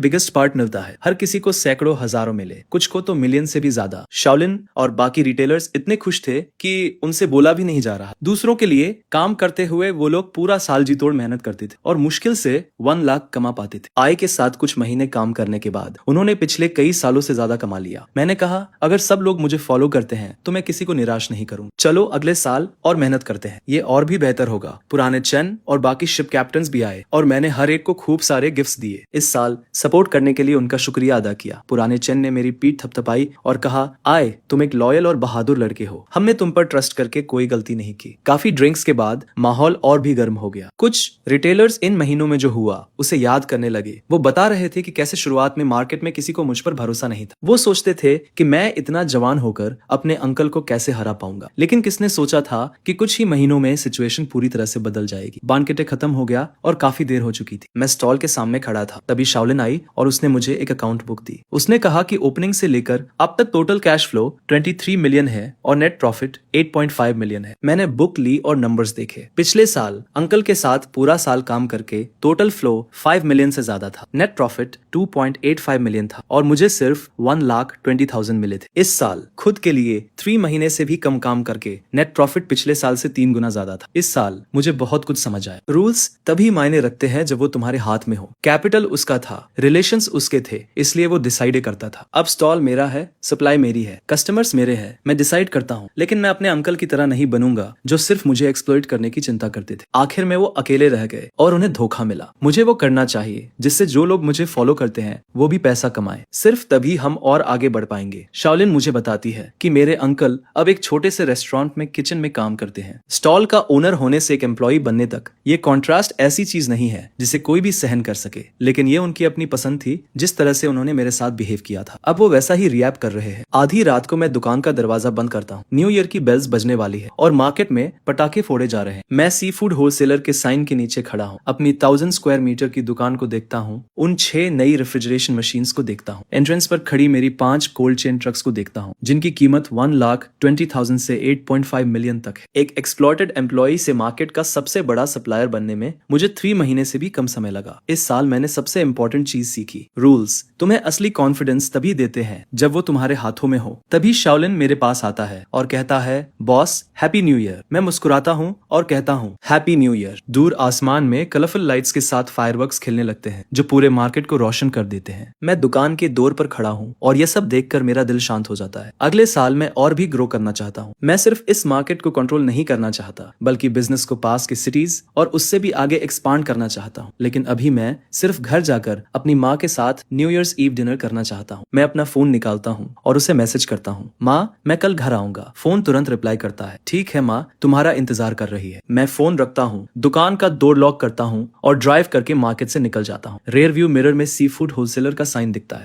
बिगेस्ट पार्ट मिलता है। हर किसी को सैकड़ों हजारों मिले, कुछ को तो मिलियन से भी ज्यादा। शाओलिन और बाकी रिटेलर्स इतने खुश थे कि उनसे बोला भी नहीं जा रहा। दूसरों के लिए काम करते हुए वो लोग पूरा साल जी तोड़ मेहनत करते थे और मुश्किल से 1 लाख कमा पाते थे। आय के साथ कुछ महीने काम करने के बाद उन्होंने पिछले कई सालों से ज्यादा कमा लिया। मैंने कहा, अगर सब लोग मुझे फॉलो करते हैं तो मैं किसी को निराश नहीं करूँ। चलो अगले साल और मेहनत करते हैं, ये और भी बेहतर होगा। पुराने चेन और बाकी शिप कैप्टन्स भी आए और मैंने हर एक को खूब सारे गिफ्ट्स दिए। इस साल सपोर्ट करने के लिए उनका शुक्रिया अदा किया। पुराने चेन ने मेरी पीठ थपथपाई और कहा, आए, तुम एक लॉयल और बहादुर लड़के हो। हमने तुम पर ट्रस्ट करके कोई गलती नहीं की। काफी ड्रिंक्स के बाद माहौल और भी गर्म हो गया। कुछ रिटेलर्स इन महीनों में जो हुआ उसे याद करने लगे। वो बता रहे थे कि कैसे शुरुआत में मार्केट में किसी को मुझ पर भरोसा नहीं था। वो सोचते थे कि मैं इतना जवान होकर अपने अंकल को कैसे हरा पाऊंगा, लेकिन किसने सोचा था कि कुछ ही महीनों में सिचुएशन पूरी तरह से बदल जाएगी। बानकेटे खत्म हो गया और काफी देर हो चुकी थी। मैं स्टॉल के सामने खड़ा था, तभी शाओलिन आई और उसने मुझे एक अकाउंट बुक दी। उसने कहा कि ओपनिंग से लेकर अब तक टोटल कैश फ्लो 23 मिलियन है और नेट प्रॉफिट 8.5 मिलियन है। मैंने बुक ली और नंबर्स देखे। पिछले साल अंकल के साथ पूरा साल काम करके टोटल फ्लो 5 मिलियन से ज्यादा था। नेट प्रॉफिट 2.85 मिलियन था और मुझे सिर्फ 1,20,000 मिले थे। इस साल खुद के लिए 3 महीने से भी कम काम करके नेट प्रॉफिट पिछले साल से 3 गुना ज्यादा था। इस साल मुझे बहुत कुछ समझ आया। रूल्स तभी मायने रखते हैं जब वो तुम्हारे हाथ में हो। कैपिटल उसका था, रिलेशंस उसके थे, इसलिए वो डिसाइड करता था। अब स्टॉल मेरा है, सप्लाई मेरी है, कस्टमर्स मेरे हैं, मैं डिसाइड करता हूँ। लेकिन मैं अपने अंकल की तरह नहीं बनूंगा जो सिर्फ मुझे एक्सप्लॉइट करने की चिंता करते थे। आखिर में वो अकेले रह गए और उन्हें धोखा मिला। मुझे वो करना चाहिए जिससे जो लोग मुझे फॉलो करते हैं वो भी पैसा कमाए। सिर्फ तभी हम और आगे बढ़ पाएंगे। शाओलिन मुझे बताती है कि मेरे अंकल अब एक छोटे से रेस्टोरेंट में किचन में काम करते हैं। स्टॉल का ओनर होने से एक एम्प्लॉय बनने तक ये कॉन्ट्रास्ट ऐसी चीज नहीं है जिसे कोई भी सहन कर सके, लेकिन ये उनकी अपनी पसंद थी जिस तरह से उन्होंने मेरे साथ बिहेव किया था। अब वो वैसा ही रिएक्ट कर रहे हैं। आधी रात को मैं दुकान का दरवाजा बंद करता हूँ। न्यू ईयर की बेल्स बजने वाली है और मार्केट में पटाखे फोड़े जा रहे हैं। मैं सी फूड होलसेलर के साइन के नीचे खड़ा हूँ। अपनी 1000 स्क्वायर मीटर की दुकान को देखता हूँ। उन 6 नई रेफ्रिजरेशन मशीन्स को देखता हूँ। एंट्रेंस पर खड़ी मेरी 5 कोल्ड चेन ट्रक्स को देखता हूँ जिनकी कीमत 1,20,000 से 8.5 मिलियन तक है। एक एक्सप्लॉयटेड एम्प्लॉय से मार्केट का सबसे बड़ा सप्लायर बनने में मुझे 3 महीने से भी कम समय लगा। इस साल मैंने सबसे इंपॉर्टेंट चीज सीखी। रूल्स तुम्हें असली कॉन्फिडेंस तभी देते हैं जब वो तुम्हारे हाथों में हो। तभी शाओलिन मेरे पास आता है और कहता है, बॉस हैप्पी न्यू ईयर। मैं मुस्कुराता हूँ और कहता हूँ हैप्पी न्यू ईयर। दूर आसमान में कलरफुल लाइट्स के साथ फायरवर्क्स खेलने लगते हैं जो पूरे मार्केट को रोशन कर देते हैं। मैं दुकान के डोर पर खड़ा हूँ और यह सब देखकर मेरा दिल शांत हो जाता है। अगले साल मैं और भी ग्रो करना चाहता हूँ। मैं सिर्फ इस मार्केट को कंट्रोल नहीं करना चाहता बल्कि बिजनेस को पास के सिटीज और उससे भी आगे एक्सपांड करना चाहता हूँ। लेकिन अभी मैं सिर्फ घर जाकर अपनी माँ के साथ न्यू ईयर्स ईव डिनर करना चाहता हूँ। मैं अपना फोन निकालता हूँ और उसे मैसेज करता हूँ, माँ मैं कल घर आऊंगा। फोन तुरंत रिप्लाई करता है, ठीक है माँ, तुम्हारा इंतजार कर रही है। मैं फोन रखता हूँ, दुकान का डोर लॉक करता हूँ और ड्राइव करके मार्केट से निकल जाता हूँ। रेयर व्यू मिरर में सी फूड होलसेलर का साइन दिखता है।